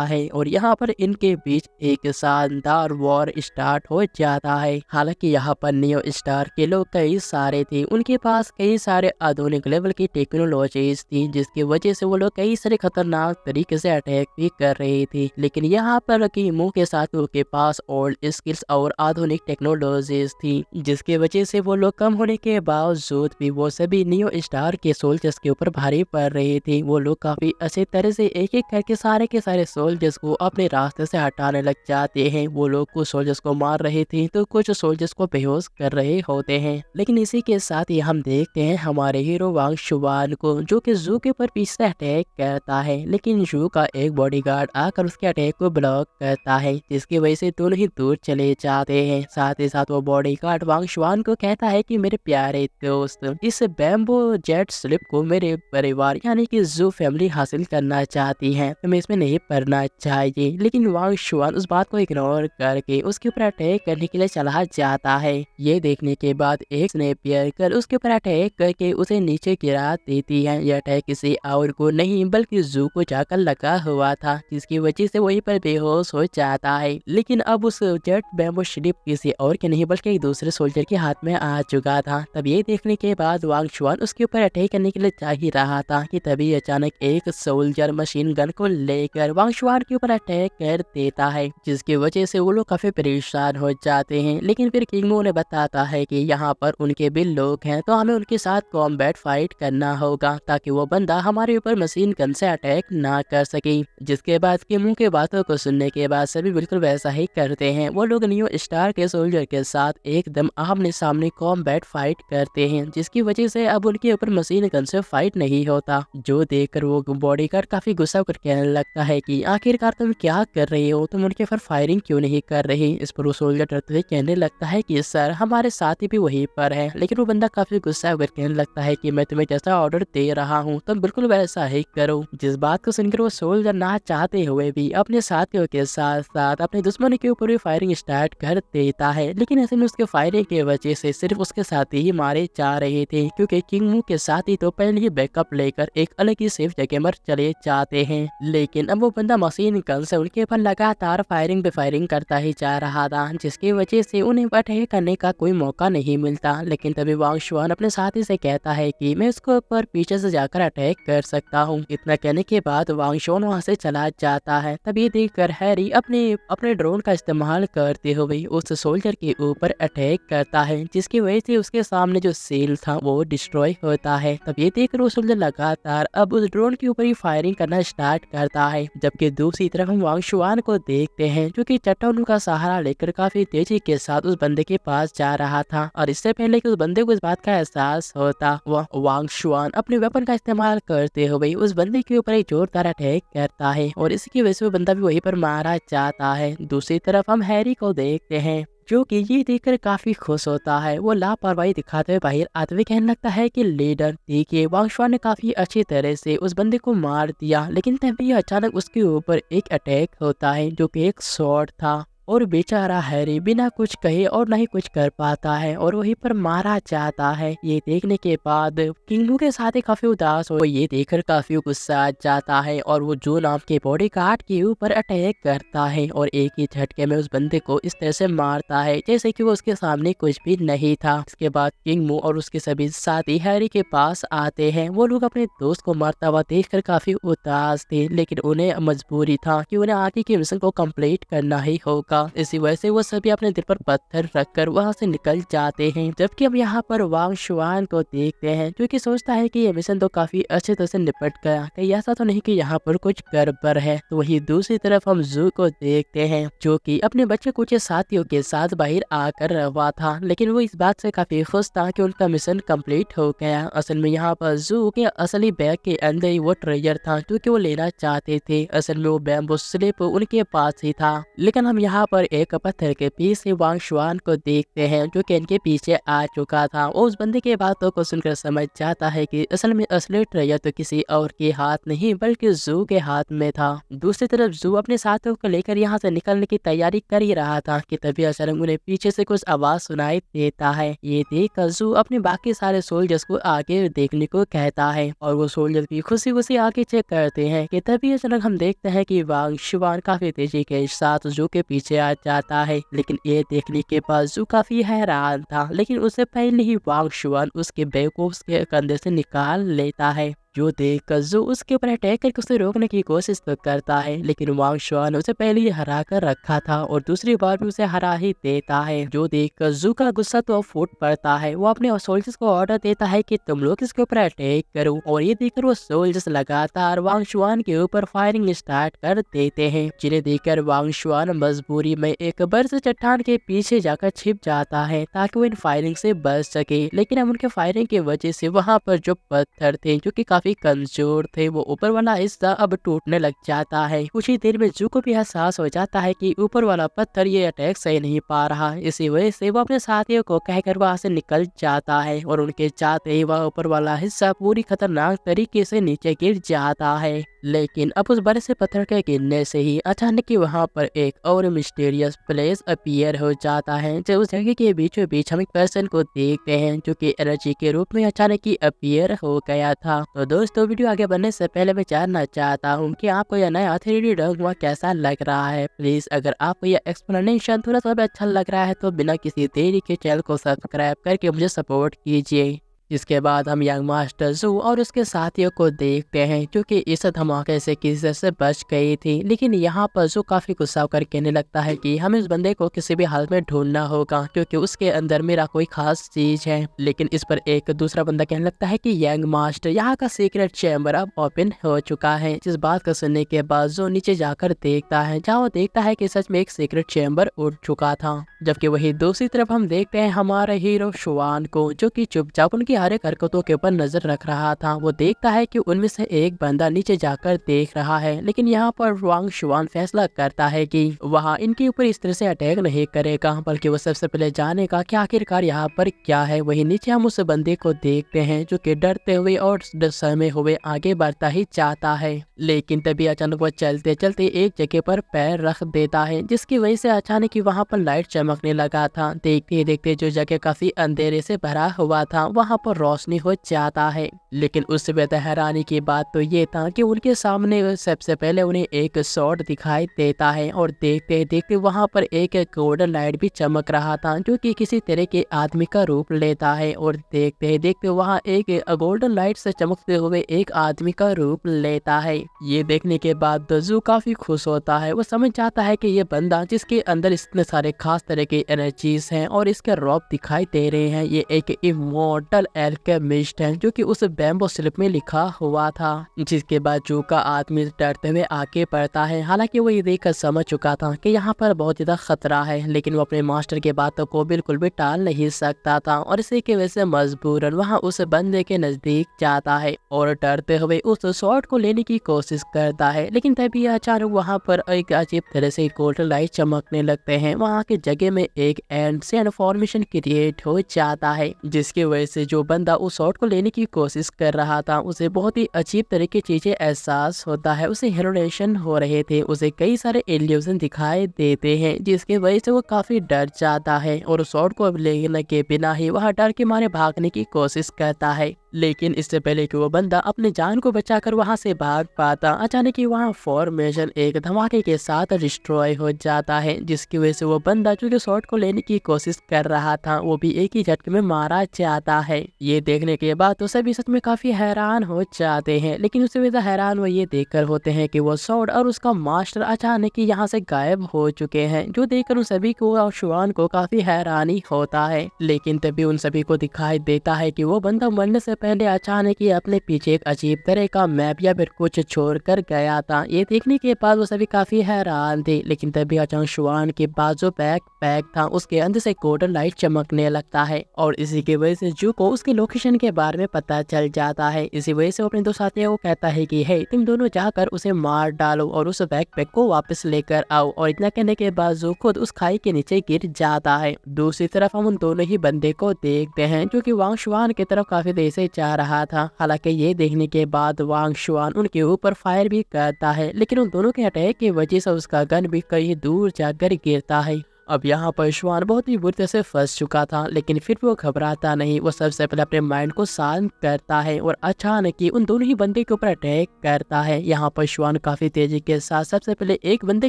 है और यहाँ पर इनके बीच एक शानदार वॉर स्टार्ट हो जाता है। हालांकि यहाँ पर न्यू स्टार के लोग कई सारे थे, उनके पास कई सारे आधुनिक लेवल की टेक्नोलॉजीज थी, जिसकी वजह से वो लोग कई सारे खतरनाक तरीके से अटैक भी कर रहे थे। लेकिन यहाँ पर किंग के साथियों के पास ओल्ड स्किल्स और आधुनिक टेक्नोलॉजीज थी, जिसकी वजह से वो लोग कम होने के बावजूद भी वो सभी न्यू स्टार के सोल्जर्स के ऊपर भारी पड़ रहे थे। वो लोग काफी अच्छे तरह से एक एक करके सारे के सारे सोल्जर्स को अपने रास्ते से हटाने लग जाते हैं। वो लोग कुछ सोल्जर्स को मार रहे थे तो कुछ सोल्जर्स को बेहोश कर रहे होते जाते हैं। लेकिन इसी के साथ ही हम देखते हैं हमारे हीरो वांग शुआन को, जो कि जू के ऊपर पीछे अटैक करता है, लेकिन जू का एक बॉडीगार्ड आकर उसके अटैक को ब्लॉक करता है, जिसकी वजह से दोनों ही दूर चले जाते हैं। साथ ही साथ वो बॉडीगार्ड वांग शुआन को कहता है कि मेरे प्यारे दोस्त, इस बैम्बो जेट स्लिप को मेरे परिवार यानी कि जू फैमिली हासिल करना चाहती है, तुम्हें इसमें नहीं पढ़ना चाहिए। लेकिन वांग शुआन उस बात को इग्नोर करके उसके ऊपर अटैक करने के लिए चला जाता है। ये देखने के बाद एक स्नेपियर कर उसके ऊपर अटैक करके उसे नीचे गिरा देती है। यह अटैक किसी और को नहीं बल्कि जू को जाकर लगा हुआ था, जिसकी वजह से वहीं पर बेहोश हो जाता है। लेकिन अब उस जेट बैम्बो स्लिप किसी और के नहीं बल्कि एक दूसरे सोल्जर के हाथ में आ चुका था। तब ये देखने के बाद वांग शुआन उसके ऊपर अटैक करने के लिए जा ही रहा था कि तभी अचानक एक सोल्जर मशीन गन को लेकर वांग शुआन के ऊपर अटैक कर देता है, जिसकी वजह से वो लोग काफी परेशान हो जाते हैं। लेकिन फिर किंग मू उन्हें बताता है कि यहाँ पर उनके भी लोग हैं, तो हमें उनके साथ कॉम्बैट फाइट करना होगा ताकि वो बंदा हमारे ऊपर मशीन गन से अटैक ना कर सके। जिसके बाद किंग मू के बातों को सुनने के बाद सभी बिल्कुल वैसा ही करते हैं। वो लोग न्यू स्टार के सोल्जर के साथ एकदम आमने सामने कॉम्बैट फाइट करते हैं, जिसकी वजह से अब उनके ऊपर मशीन गन से फाइट नहीं होता। जो देखकर वो बॉडीगार्ड काफी गुस्सा कर कहने लगता है कि आखिरकार तुम क्या कर रहे हो, तुम उनके ऊपर फायरिंग क्यों नहीं कर रही। इस पर वो सोल्जर डरते हुए कहने लगता है कि सर हमारे साथी भी वहीं पर है। लेकिन वो बंदा काफी गुस्सा होकर कहने लगता है कि मैं तुम्हें जैसा ऑर्डर दे रहा हूँ तुम बिल्कुल वैसा ही करो। जिस बात को सुनकर वो सोल्जर ना चाहते हुए भी अपने साथियों के साथ साथ अपने दुश्मन के ऊपर भी फायरिंग स्टार्ट कर देता है। लेकिन ऐसे में उसके फायरिंग की वजह से सिर्फ उसके साथी ही मारे जा रहे थे, क्योंकि किंग मू के साथी तो पहले ही बैकअप लेकर एक अलग ही सेफ जगह पर चले जाते हैं। लेकिन अब वो बंदा मशीन गन से उनके ऊपर लगातार फायरिंग पे फायरिंग करता ही जा रहा था, जिसकी वजह से उन्हें अटैक करने का कोई मौका नहीं मिलता। लेकिन तभी वांग शुआन अपने साथी से कहता है कि मैं उसके ऊपर पीछे से जाकर अटैक कर सकता हूँ। इतना कहने के बाद वांग शुआन वहाँ से चला जाता है। तभी देखकर हैरी अपने ड्रोन का इस्तेमाल करते हुए उस सोल्जर के ऊपर अटैक करता है, जिसकी वजह से उसके सामने जो सेल था वो डिस्ट्रॉय होता है। तब ये देखकर वो सोल्जर लगातार अब उस ड्रोन के ऊपर ही फायरिंग करना स्टार्ट करता है। जबकि दूसरी तरफ हम वांग शुआन को देखते हैं, जो कि चट्टानों का सहारा लेकर काफी तेजी के साथ उस बंदे के पास जा रहा था। और इससे पहले कि उस बंदे को इस बात का एहसास होता, वह वांग शुआन अपने वेपन का इस्तेमाल करते हुए उस बंदे के ऊपर एक जोरदार अटैक करता है और इसकी वजह से वो बंदा भी वहीं पर मारा जाता है। दूसरी तरफ हम हैरी को देखते हैं, जो कि ये देखकर काफी खुश होता है। वो लापरवाही दिखाते हुए बाहर आते हुए कहने लगता है कि लीडर देखिए, वांग शुआन ने काफी अच्छी तरह से उस बंदे को मार दिया, लेकिन तभी अचानक उसके ऊपर एक अटैक होता है जो कि एक शॉट था और बेचारा हैरी बिना कुछ कहे और नहीं कुछ कर पाता है और वहीं पर मारा जाता है। ये देखने के बाद किंग मू के साथ ही काफी उदास हो, ये देखकर काफी गुस्सा आ जाता है और वो जो नाम के बॉडीगार्ड के ऊपर अटैक करता है और एक ही झटके में उस बंदे को इस तरह से मारता है जैसे कि वो उसके सामने कुछ भी नहीं था। इसके बाद किंग मू और उसके सभी साथी हैरी के पास आते हैं। वो लोग अपने दोस्त को मारता हुआ देखकर काफी उदास थे, लेकिन उन्हें मजबूरी था कि उन्हें आगे के मिशन को कंप्लीट करना ही होगा। इसी वजह से वो सभी अपने दिल पर पत्थर रखकर वहां से निकल जाते हैं। जबकि हम यहाँ पर वांग शुआन को देखते हैं, जो कि सोचता है कि ये मिशन तो काफी अच्छे तरह से निपट गया, कहीं ऐसा तो नहीं कि यहाँ पर कुछ गड़बड़ है। तो वही दूसरी तरफ हम जू को देखते हैं, जो कि अपने बच्चे कुछ साथियों के साथ बाहर आकर रहा था, लेकिन वो इस बात से काफी खुश था कि उनका मिशन कंप्लीट हो गया। असल में यहाँ पर जू के असली बैग के अंदर ही वो ट्रेजर था जो कि वो लेना चाहते थे। असल में वो बैम्बू स्लिप उनके पास ही था। लेकिन हम यहाँ पर एक पत्थर के पीछे वांग शुआन को देखते हैं, जो कि इनके पीछे आ चुका था। वो उस बंदे के बातों को सुनकर समझ जाता है कि असल में असली ट्रेजर तो किसी और के हाथ नहीं बल्कि जू के हाथ में था। दूसरी तरफ जू अपने साथियों को लेकर यहाँ से निकलने की तैयारी कर ही रहा था कि तभी अचानक उन्हें पीछे से कुछ आवाज सुनाई देता है। ये देखकर जू अपने बाकी सारे सोल्जर्स को आगे देखने को कहता है और वो सोल्जर भी खुशी खुशी आगे चेक करते हैं कि तभी अचानक हम देखते हैं कि वांग शुआन काफी तेजी के साथ जू के पीछे आ जाता है। लेकिन ये देखने के बाद जू काफी हैरान था, लेकिन उससे पहले ही वांग शुआन उसके बैग को उसके कंधे से निकाल लेता है, जो देखकर जू उसके ऊपर अटैक करके उसे रोकने की कोशिश तो करता है, लेकिन वांग शुआन उसे पहले ही हरा कर रखा था और दूसरी बार भी उसे हरा ही देता है। जो देखकर जू का गुस्सा तो फूट पड़ता है। वो अपने सोल्जर्स को ऑर्डर देता है कि तुम लोग इसके ऊपर अटैक करो, और ये देखकर वो सोल्जर्स लगातार वांग शुआन के ऊपर फायरिंग स्टार्ट कर देते हैं, जिन्हें देखकर वांग शुआन मजबूरी में एक बड़े से चट्टान के पीछे जाकर छिप जाता है ताकि वो इन फायरिंग से बच सके। लेकिन अब उनके फायरिंग की वजह से वहां पर जो पत्थर थे जो कि काफी कमजोर थे, वो ऊपर वाला हिस्सा अब टूटने लग जाता है। कुछ ही देर में जू को भी एहसास हो जाता है कि ऊपर वाला पत्थर ये अटैक सही नहीं पा रहा। इसी वजह से वो अपने साथियों को कहकर वहां से निकल जाता है और उनके जाते ही वह ऊपर वाला हिस्सा पूरी खतरनाक तरीके से नीचे गिर जाता है। लेकिन अब उस बड़े से पत्थर के गिरने से ही अचानक ही वहाँ पर एक और मिस्टीरियस प्लेस अपीयर हो जाता है। जब उस जगह के बीचों बीच हम एक पर्सन को देखते हैं जो कि एनर्जी के रूप में अचानक ही अपीयर हो गया था। तो दोस्तों, वीडियो आगे बढ़ने से पहले मैं जानना चाहता हूँ कि आपको यह नया 3D ड्राइंग कैसा लग रहा है। प्लीज अगर आपको यह एक्सप्लेनेशन थोड़ा सा भी अच्छा लग रहा है तो बिना किसी देरी के चैनल को सब्सक्राइब करके मुझे सपोर्ट कीजिए। इसके बाद हम यंग मास्टर जू और उसके साथियों को देखते हैं जो कि इस धमाके से किसी से बच गई थी। लेकिन यहाँ पर जू काफी गुस्सा होकर कहने लगता है कि हमें इस बंदे को किसी भी हाल में ढूंढना होगा क्योंकि उसके अंदर मेरा कोई खास चीज है। लेकिन इस पर एक दूसरा बंदा कहने लगता है कि यंग मास्टर, यहाँ का सीक्रेट चैम्बर अब ओपन हो चुका है। जिस बात को सुनने के बाद जू नीचे जाकर देखता है, जहाँ वो देखता है कि सच में एक सीक्रेट चैम्बर उड़ चुका था। जबकि वही दूसरी तरफ हम देखते हैं हमारे हीरो शुआन को जो कि चुपचाप उनकी हर एक हरकतों के ऊपर नजर रख रहा था। वो देखता है कि उनमें से एक बंदा नीचे जाकर देख रहा है, लेकिन यहाँ पर वांग शुआन फैसला करता है कि वहाँ इनके ऊपर इस तरह से अटैक नहीं करेगा, बल्कि वो सबसे पहले जानेगा कि आखिरकार यहाँ पर क्या है। वही नीचे हम उस बंदे को देखते हैं जो कि डरते हुए और सहमे हुए आगे बढ़ता ही चाहता है। लेकिन तभी अचानक वो चलते चलते एक जगह पर पैर रख देता है, जिसकी वजह से अचानक ही वहाँ पर लाइट चमकने लगा था। देखते देखते जो जगह काफी अंधेरे से भरा हुआ था वहाँ पर रोशनी हो जाता है। लेकिन उससे बेहतर हैरानी की बात तो ये था कि उनके सामने सबसे पहले उन्हें एक शॉट दिखाई देता है और देखते देखते वहाँ पर एक गोल्डन लाइट भी चमक रहा था जो कि किसी तरह के आदमी का रूप लेता है। और देखते देखते वहाँ एक गोल्डन लाइट से चमकते हुए एक आदमी का रूप लेता है। ये देखने के बाद जू काफी खुश होता है। वो समझ जाता है कि ये बंदा जिसके अंदर इतने सारे खास तरह के एनर्जीज हैं और इसके रॉब दिखाई दे रहे हैं, ये एक इमोर्टल एल्केमिस्ट है जो कि उस बैम्बो स्लिप में लिखा हुआ था। जिसके बाद जू का आदमी डरते हुए आगे बढ़ता है। हालांकि वो ये देखकर समझ चुका था कि यहाँ पर बहुत ज्यादा खतरा है, लेकिन वो अपने मास्टर की बातों को बिल्कुल भी टाल नहीं सकता था और इसी की वजह से मजबूरन वहाँ उस बंदे के नजदीक जाता है और डरते हुए उस शॉट को लेने की कोशिश करता है। लेकिन तभी अचानक वहाँ पर एक अजीब तरह से गोल्डन लाइट चमकने लगते हैं। वहाँ की जगह में एक एंशिएंट फॉर्मेशन क्रिएट हो जाता है, जिसकी वजह से जो बंदा उस शॉट को लेने की कोशिश कर रहा था उसे बहुत ही अजीब तरह की चीजें एहसास होता है। उसे हेलोनेशन हो रहे थे, उसे कई सारे इल्यूजन दिखाई देते हैं, जिसकी वजह से वो काफी डर जाता है और शॉट को लेने के बिना ही वह डर के मारे भागने की कोशिश करता है। लेकिन इससे पहले कि वो बंदा अपने जान को बचाकर वहां से भाग पाता, अचानक ही वहां फॉर्मेशन एक धमाके के साथ डिस्ट्रॉय हो जाता है, जिसकी वजह से वो बंदा जो कि शॉट को लेने की कोशिश कर रहा था वो भी एक ही झटके में मारा जाता है। ये देखने के बाद तो सभी सच में काफी हैरान हो जाते हैं, लेकिन उससे ज्यादा हैरान वो ये देखकर होते हैं कि वो शॉट और उसका मास्टर अचानक ही यहाँ से गायब हो चुके हैं, जो देखकर उन सभी को और शुआन को काफी हैरानी होता है। लेकिन तभी उन सभी को दिखाई देता है कि वो बंदा मरने से पहले अचानक ही अपने पीछे एक अजीब तरह का मैप या फिर कुछ छोड़ कर गया था। ये देखने के बाद वो सभी काफी हैरान थे। लेकिन तभी अचानक शुआन के पास जो बैग था उसके अंदर से गोल्डन लाइट चमकने लगता है और इसी की वजह से जू को उसके लोकेशन के बारे में पता चल जाता है। इसी वजह से वो अपने दो साथियों को कहता है कि हे, तुम दोनों जाकर उसे मार डालो और उस बैकपैक को वापस लेकर आओ। और इतना कहने के बाद जू खुद उस खाई के नीचे गिर जाता है। दूसरी तरफ हम उन दोनों ही बंदे को देखते हैं जो कि वांग शुआन की तरफ काफी देर से जा रहा था। हालांकि ये देखने के बाद वांग शुआन उनके ऊपर फायर भी करता है, लेकिन उन दोनों के अटैक की वजह से उसका गन भी कहीं दूर जाकर गिरता है अब यहाँ पर शुआन बहुत ही बुरी तरह से फंस चुका था, लेकिन फिर वो घबराता नहीं। वो सबसे पहले अपने माइंड को शांत करता है और अचानक ही उन दोनों ही बंदे के ऊपर अटैक करता है। यहाँ पर शुआन काफी तेजी के साथ सबसे पहले एक बंदे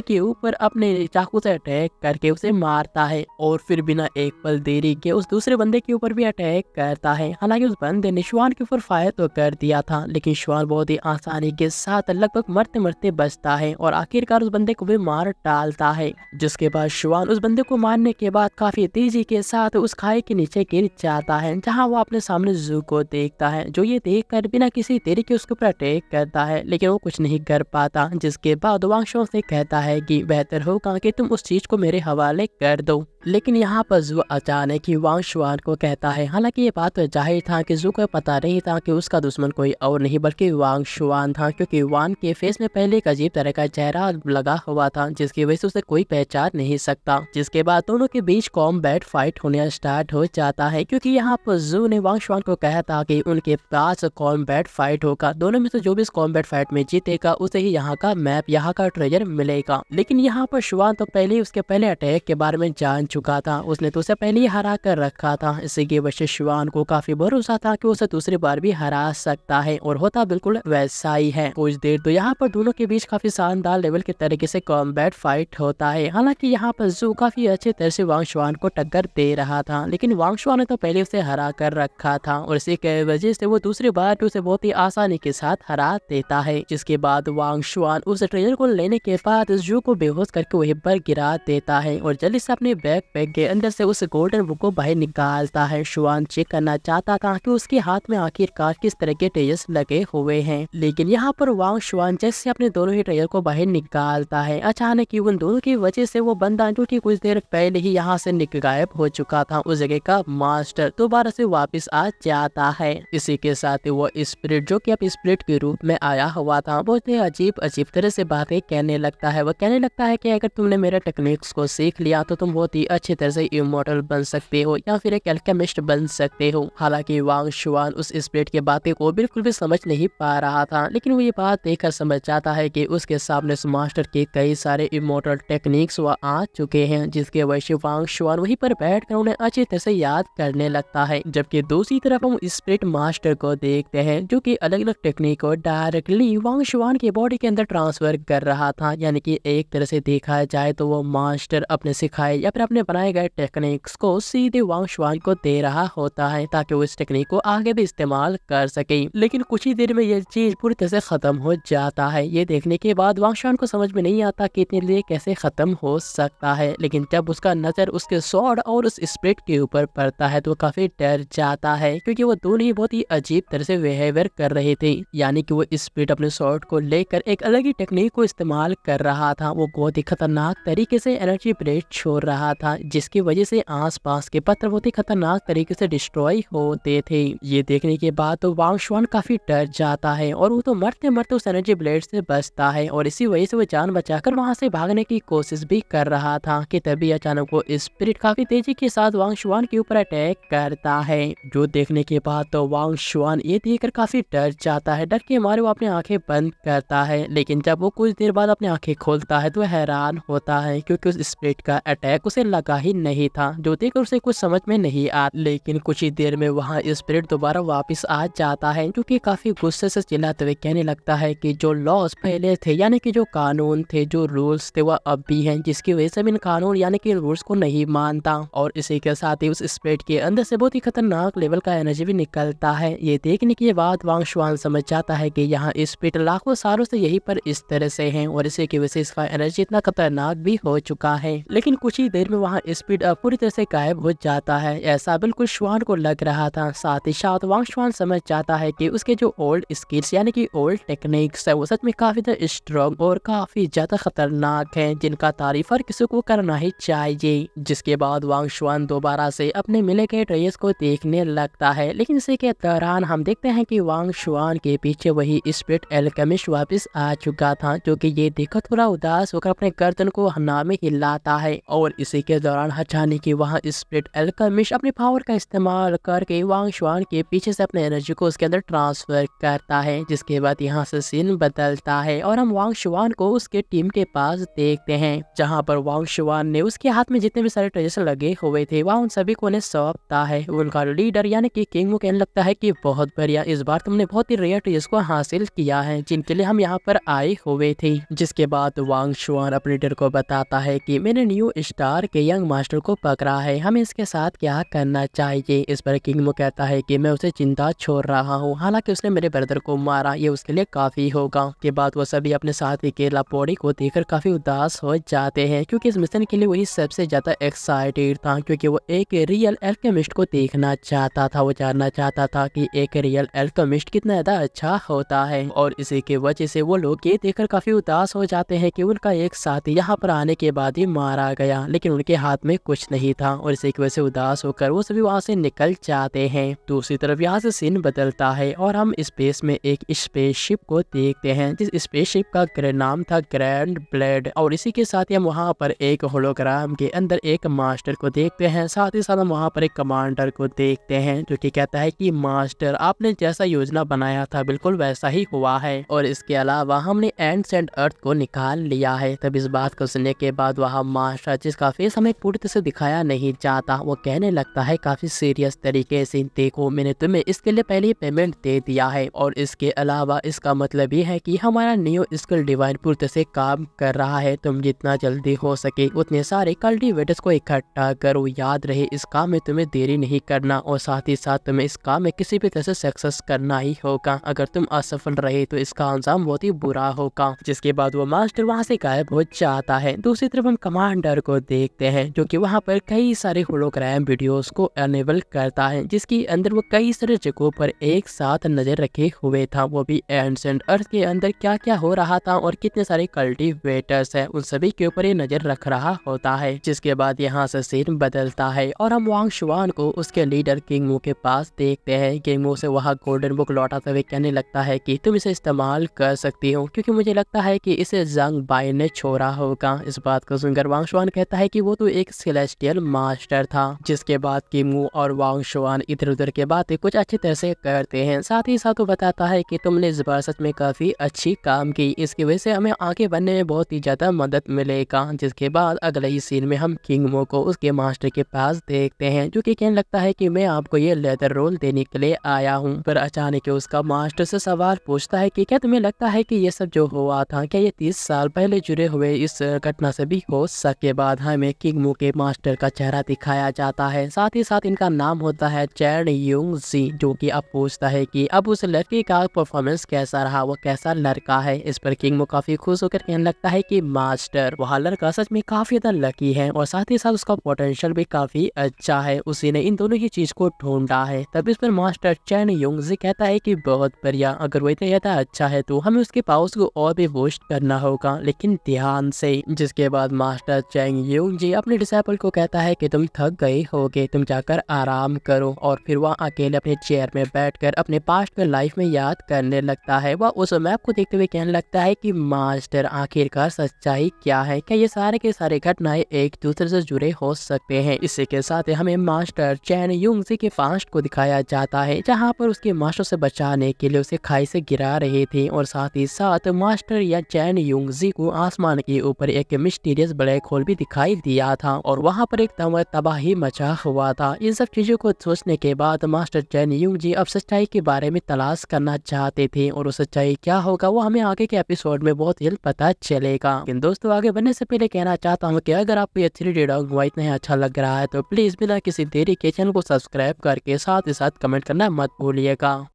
के ऊपर अपने चाकू से अटैक करके उसे मारता है और फिर बिना एक पल देरी के उस दूसरे बंदे के ऊपर भी अटैक करता है। हालांकि उस बंदे ने शुआन के ऊपर फायर तो कर दिया था, लेकिन शुआन बहुत ही आसानी के साथ लगभग मरते मरते बचता है और आखिरकार उस बंदे को भी मार डालता है। जिसके बाद शुआन उस बंदे को मारने के बाद काफी तेजी के साथ उस खाई के नीचे गिर जाता है, जहां वो अपने सामने जू को देखता है, जो ये देखकर बिना किसी देरी के उसके ऊपर अटैक करता है, लेकिन वो कुछ नहीं कर पाता। जिसके बाद वांग शुआन से कहता है कि बेहतर होगा कि तुम उस चीज को मेरे हवाले कर दो। लेकिन यहाँ पर जू अचानक ही वांग शुआन को कहता है, हालांकि ये बात तो जाहिर था कि जू को पता नहीं था कि उसका दुश्मन कोई और नहीं बल्कि वांग शुआन था, क्योंकि वांग के फेस में पहले एक अजीब तरह का चेहरा लगा हुआ था, जिसकी वजह से उसे कोई पहचान नहीं सकता। जिसके बाद दोनों के बीच कॉम्बैट फाइट होने स्टार्ट हो जाता है, क्योंकि यहाँ पर जू ने वांग शुआन को कहा था कि उनके पास कॉम्बैट फाइट होगा, दोनों में से जो भी इस कॉम्बैट फाइट में जीतेगा उसे ही यहाँ का मैप, यहाँ का ट्रेजर मिलेगा। लेकिन यहाँ पर शुआन तो पहले ही उसके पहले अटैक के बारे में जान चुका था, उसने तो उसे पहले ही हरा कर रखा था। इसी की वजह से शुआन को काफी भरोसा था कि उसे दूसरी बार भी हरा सकता है, और होता बिल्कुल वैसा ही है। कुछ देर तो यहाँ पर दोनों के बीच काफी शानदार लेवल के तरीके से कॉम्बैट फाइट होता है। हालांकि यहाँ पर जू काफी अच्छे तरह से वांग शुआन को टक्कर दे रहा था, लेकिन वांग शुआन ने तो पहले उसे हरा कर रखा था, और इसी के वजह से वो दूसरी बार उसे बहुत ही आसानी के साथ हरा देता है। जिसके बाद वांग शुआन उस ट्रेजर को लेने के बाद जू को बेहोश करके वहीं पर गिरा देता है, और जल्दी से अपने बैकपैक के अंदर से उस गोल्डन बुक को बाहर निकालता है। शुआन चेक करना चाहता था कि उसके हाथ में आखिरकार किस तरह के ट्रेजर्स लगे हुए हैं, लेकिन यहाँ पर वांग शुआन जैसे अपने दोनों ही ट्रेजर को बाहर निकालता है, अचानक ही उन दोनों की वजह से वो बंदा जो कि कुछ देर पहले ही यहाँ से गायब हो चुका था, उस जगह का मास्टर दोबारा से वापस आ जाता है। इसी के साथ वो स्पिरिट जो कि अब स्पिरिट के रूप में आया हुआ था, बहुत ही अजीब अजीब तरह से बातें कहने लगता है। वो कहने लगता है कि अगर तुमने मेरे टेक्निक्स को सीख लिया तो तुम बहुत ही अच्छी तरह से इमॉर्टल बन सकते हो या फिर एक एल्केमिस्ट बन सकते हो। हालांकि वांग शुआन उस स्पिरिट की बातें को बिल्कुल भी समझ नहीं पा रहा था, लेकिन वो ये बात देखकर समझ जाता है कि उसके सामने उस मास्टर के कई सारे इमॉर्टल टेक्निक्स वो आ चुके हैं, जिसके वजह से वांग शुआन वहीं पर बैठकर उन्हें अच्छी तरह से याद करने लगता है। जबकि दूसरी तरफ हम स्पिरिट मास्टर को देखते हैं, जो कि अलग अलग टेक्निक को डायरेक्टली वांग शुआन की बॉडी के अंदर ट्रांसफर कर रहा था। यानी कि एक तरह से देखा जाए तो वो मास्टर अपने सिखाए या फिर अपने बनाए गए टेक्निक्स को सीधे वांग शुआन को दे रहा होता है, ताकि वो इस टेक्निक को आगे भी इस्तेमाल कर सके। लेकिन कुछ ही देर में ये चीज पूरी तरह से खत्म हो जाता है। ये देखने के बाद वांग शुआन को समझ में नहीं आता कि इतने लिए कैसे खत्म हो सकता है, लेकिन जब उसका नजर उसके स्वॉर्ड और उस स्पिरिट के ऊपर पड़ता है तो काफी डर जाता है, क्योंकि वो दोनों ही बहुत ही अजीब तरह से बिहेवियर कर रहे थे। यानी कि वो स्पिरिट अपने स्वॉर्ड को लेकर एक अलग ही टेक्निक को इस्तेमाल कर रहा था। वो बहुत ही खतरनाक तरीके से एनर्जी ब्लेड छोड़ रहा था, जिसकी वजह से आसपास के पत्थर बहुत ही खतरनाक तरीके से डिस्ट्रॉय होते थे। ये देखने के बाद तो वांग शुआन काफी डर जाता है, और वो तो मरते मरते उस एनर्जी ब्लेड से बचता है, और इसी वजह से वो जान बचाकर वहां से भागने की कोशिश भी कर रहा था कि तभी अचानक वो स्पिरिट काफी तेजी के साथ वांग शुआन के ऊपर अटैक करता है। जो देखने के बाद तो वांग शुआन ये देखकर काफी डर जाता है। डर के मारे वो अपनी आंखें बंद करता है, लेकिन जब वो कुछ देर बाद अपनी आंखें खोलता है तो हैरान होता है, क्योंकि उस स्पिरिट का अटैक उसे लगा ही नहीं था, जो देखकर उसे कुछ समझ में नहीं आ। लेकिन कुछ ही देर में वहाँ स्पिरिट दोबारा वापस आ जाता है, जो कि काफी गुस्से से चिल्लाते हुए कहने लगता है कि जो लॉस पहले थे, यानी कि जो कानून थे, जो रूल्स थे, वह अब भी हैं, जिसकी वजह से इन कानून यानी कि रूल्स को नहीं मानता। और इसी के साथ ही उस स्पिरिट के अंदर से बहुत ही खतरनाक लेवल का एनर्जी भी निकलता है। ये देखने के बाद वांग शुआन समझ जाता है कि यहाँ स्पिरिट लाखों सालों से यहीं पर इस तरह से हैं, और इसी की वजह से इसका एनर्जी इतना खतरनाक भी हो चुका है। लेकिन कुछ ही देर में वहाँ स्पिरिट पूरी तरह से गायब हो जाता है, ऐसा बिल्कुल शुआन को लग रहा था। साथ ही साथ वांग शुआन समझ जाता है कि उसके जो ओल्ड स्किल्स यानी कि ओल्ड टेक्निक्स है, वो सच में काफी ज्यादा स्ट्रॉन्ग और काफी ज्यादा खतरनाक है, जिनका तारीफ हर किसी को करना ही चाहिए। जिसके बाद वांग शुआन दोबारा से अपने मिले के ट्रेजर्स को देखने लगता है, लेकिन इसी के दौरान हम देखते हैं कि वांग शुआन के पीछे वही स्पिरिट एल्केमिस्ट वापस आ चुका था, जो कि ये देखकर थोड़ा उदास होकर अपने गर्दन को हना में हिलाता है। और इसी के दौरान अचानक ही वहाँ स्पिरिट एल्केमिस्ट अपने पावर का इस्तेमाल करके वांग शुआन के पीछे से अपने एनर्जी को उसके अंदर ट्रांसफर करता है। जिसके बाद यहाँ से सीन बदलता है और हम वांग शुआन को उसके टीम के पास देखते हैं, जहाँ पर वांग शुआन ने उसके हाथ में जितने भी सारे ट्रेजर लगे हुए थे वह उन सभी को उन्हें सौंपता है। उनका लीडर यानी कि किंग वो कहने लगता है कि बहुत बढ़िया, इस बार तुमने बहुत ही रेयर ट्रेजर्स को हासिल किया है जिनके लिए हम यहाँ पर आए हुए थे। जिसके बाद वांग शुआन अपने लीडर को बताता है कि मैंने न्यू स्टार के यंग मास्टर को पकड़ा है, हमें इसके साथ क्या करना चाहिए। इस पर किंग वो कहता है कि मैं उसे चिंता छोड़ रहा हूँ, हालांकि उसने मेरे ब्रदर को मारा, ये उसके लिए काफी होगा। के बाद वो सभी अपने साथी के लापोड़ी को देखकर काफी उदास हो जाते हैं क्योंकि इस मिशन के लिए वही सबसे ज्यादा एक्साइटेड था, क्योंकि वो एक रियल एल्केमिस्ट को देखना चाहता था। वो जानना चाहता था कि एक रियल एल्केमिस्ट कितना ज्यादा अच्छा होता है, और इसी की वजह से वो लोग ये देखकर काफी उदास हो जाते हैं कि उनका एक साथी यहाँ पर आने के बाद ही मारा गया, लेकिन उनके हाथ में कुछ नहीं था, और इसी की वजह से उदास होकर वो सभी वहाँ से निकल जाते हैं। दूसरी तरफ यहाँ से सीन बदलता है और हम स्पेस में एक स्पेसशिप को देखते हैं, जिस स्पेसशिप का नाम था ग्रैंड ब्लेड, और इसी के साथ ही हम वहाँ पर एक होलोग्राम के अंदर एक मास्टर को देखते हैं। साथ ही साथ हम वहाँ पर एक कमांडर को देखते हैं जो कि कहता है कि मास्टर, आपने जैसा योजना बनाया था बिल्कुल वैसा ही हुआ है, और इसके अलावा हमने एंसेंट अर्थ को निकाल लिया है। तब इस बात को सुनने के बाद वह मास्टर, जिसका फेस हमें पूरी तरह से दिखाया नहीं जाता, वो कहने लगता है काफी सीरियस तरीके से, देखो मैंने तुम्हें इसके लिए पहले पेमेंट दे दिया है, और इसके अलावा इसका मतलब ये है कि हमारा न्यू स्किल डिवाइन पूरी तरह से काम कर रहा है। तुम जितना जल्दी हो सके उतने सारे कल्टीवेटर्स को इकट्ठा करो, याद रहे इस काम में तुम्हें देरी नहीं करना, और साथ ही साथ तुम्हें इस काम में किसी भी तरह से सक्सेस करना ही होगा। अगर तुम असफल रहे तो इसका अंजाम बहुत ही बुरा होगा। जिसके बाद वो मास्टर वहाँ से गायब हो जाता है। दूसरी तरफ हम कमांडर को देखते हैं जो कि वहाँ पर कई सारे होलोग्राम वीडियोस को अनेबल करता है, जिसके अंदर वो कई सारे जगहों पर एक साथ नजर रखे हुए था, वो भी एंसेंट अर्थ के अंदर क्या क्या हो रहा था और कितने सारे कल्टीवेटर्स है उन सभी के ऊपर ये नजर रख रहा होता है। जिसके बाद यहाँ से सीन बदलता है और हम वांग शुआन को उसके लीडर किंग मू के पास देखते हैं। किंग मू से वहाँ गोल्डन बुक लौटाते हुए कहने लगता है कि तुम इसे इस्तेमाल कर सकती हो, क्योंकि मुझे लगता है कि इसे जंग बाई ने छोड़ा होगा। इस बात को सुनकर वांग शुआन कहता है कि वो तो एक सेलेस्टियल मास्टर था। जिसके बाद किंग मू और वांग शुआन इधर उधर के बातें कुछ अच्छी तरह से करते हैं। साथ ही साथ वो बताता है कि तुमने इस बार सच में काफी अच्छी काम की, इसकी वजह से हमें आगे बढ़ने में बहुत ही ज्यादा मदद मिलेगा। जिसके बाद अगले ही सीन में हम किंग मो को उसके मास्टर के पास देखते हैं जो कि कहने लगता है कि मैं आपको ये लेदर रोल देने के लिए आया हूँ। पर अचानक उसका मास्टर से सवाल पूछता है कि क्या तुम्हें लगता है कि ये सब जो हुआ था क्या ये 30 साल पहले जुड़े हुए इस घटना से भी हो सके। बाद हमें किंग मो के मास्टर का चेहरा दिखाया जाता है, साथ ही साथ इनका नाम होता है चैन यूंग जी, जो कि अब पूछता है कि अब उस लड़के का परफॉर्मेंस कैसा रहा, वो कैसा लड़का है। इस पर किंग मो काफी खुश होकर कहने लगता है कि मास्टर, वह लड़का सच में काफी ज्यादा लकी है और साथ ही साथ उसका पोटेंशियल भी काफी अच्छा है, उसी ने इन दोनों ही चीज को ढूंढा है। तब इस पर मास्टर चैन यूंग जी कहता है कि बहुत बढ़िया, अगर वो इतना ज्यादा अच्छा है तो हमें उसके पावर्स को और भी बूस्ट करना होगा, लेकिन ध्यान से। जिसके बाद मास्टर चैन यूंग जी अपने डिसाइपल को कहता है कि तुम थक गए होगे, तुम जाकर आराम करो, और फिर वह अकेले अपने चेयर में बैठकर अपने पास्ट के लाइफ में याद करने लगता है। वह उस मैप को देखते हुए कहने लगता है कि मास्टर, आखिरकार सच्चाई क्या है, क्या ये सारे के सारे घटनाएं एक दूसरे से जुड़े हो सकते हैं। इसी के साथ हमें मास्टर चैन यूंग जी के पास्ट को दिखाया जाता है, जहाँ पर उसके मास्टर से बचाने के लिए उसे खाई से गिरा रहे थे, और साथ ही साथ मास्टर या चैन यूंग जी को आसमान के ऊपर एक मिस्टीरियस ब्लैक होल भी दिखाई दिया था, और वहाँ पर एक तबाही मचा हुआ था। इन सब चीजों को सोचने के बाद मास्टर चैन यूंग जी अब सच्चाई के बारे में तलाश करना चाहते थे, और वो सच्चाई क्या होगा वो हमें आगे के एपिसोड में बहुत जल्द पता चलेगा। लेकिन दोस्तों, आगे बढ़ने से पहले कहना चाहता हूँ कि अगर आपको ये 3D डॉग वाइट नहीं अच्छा लग रहा है तो प्लीज बिना किसी देरी के चैनल को सब्सक्राइब करके साथ ही साथ कमेंट करना मत भूलिएगा।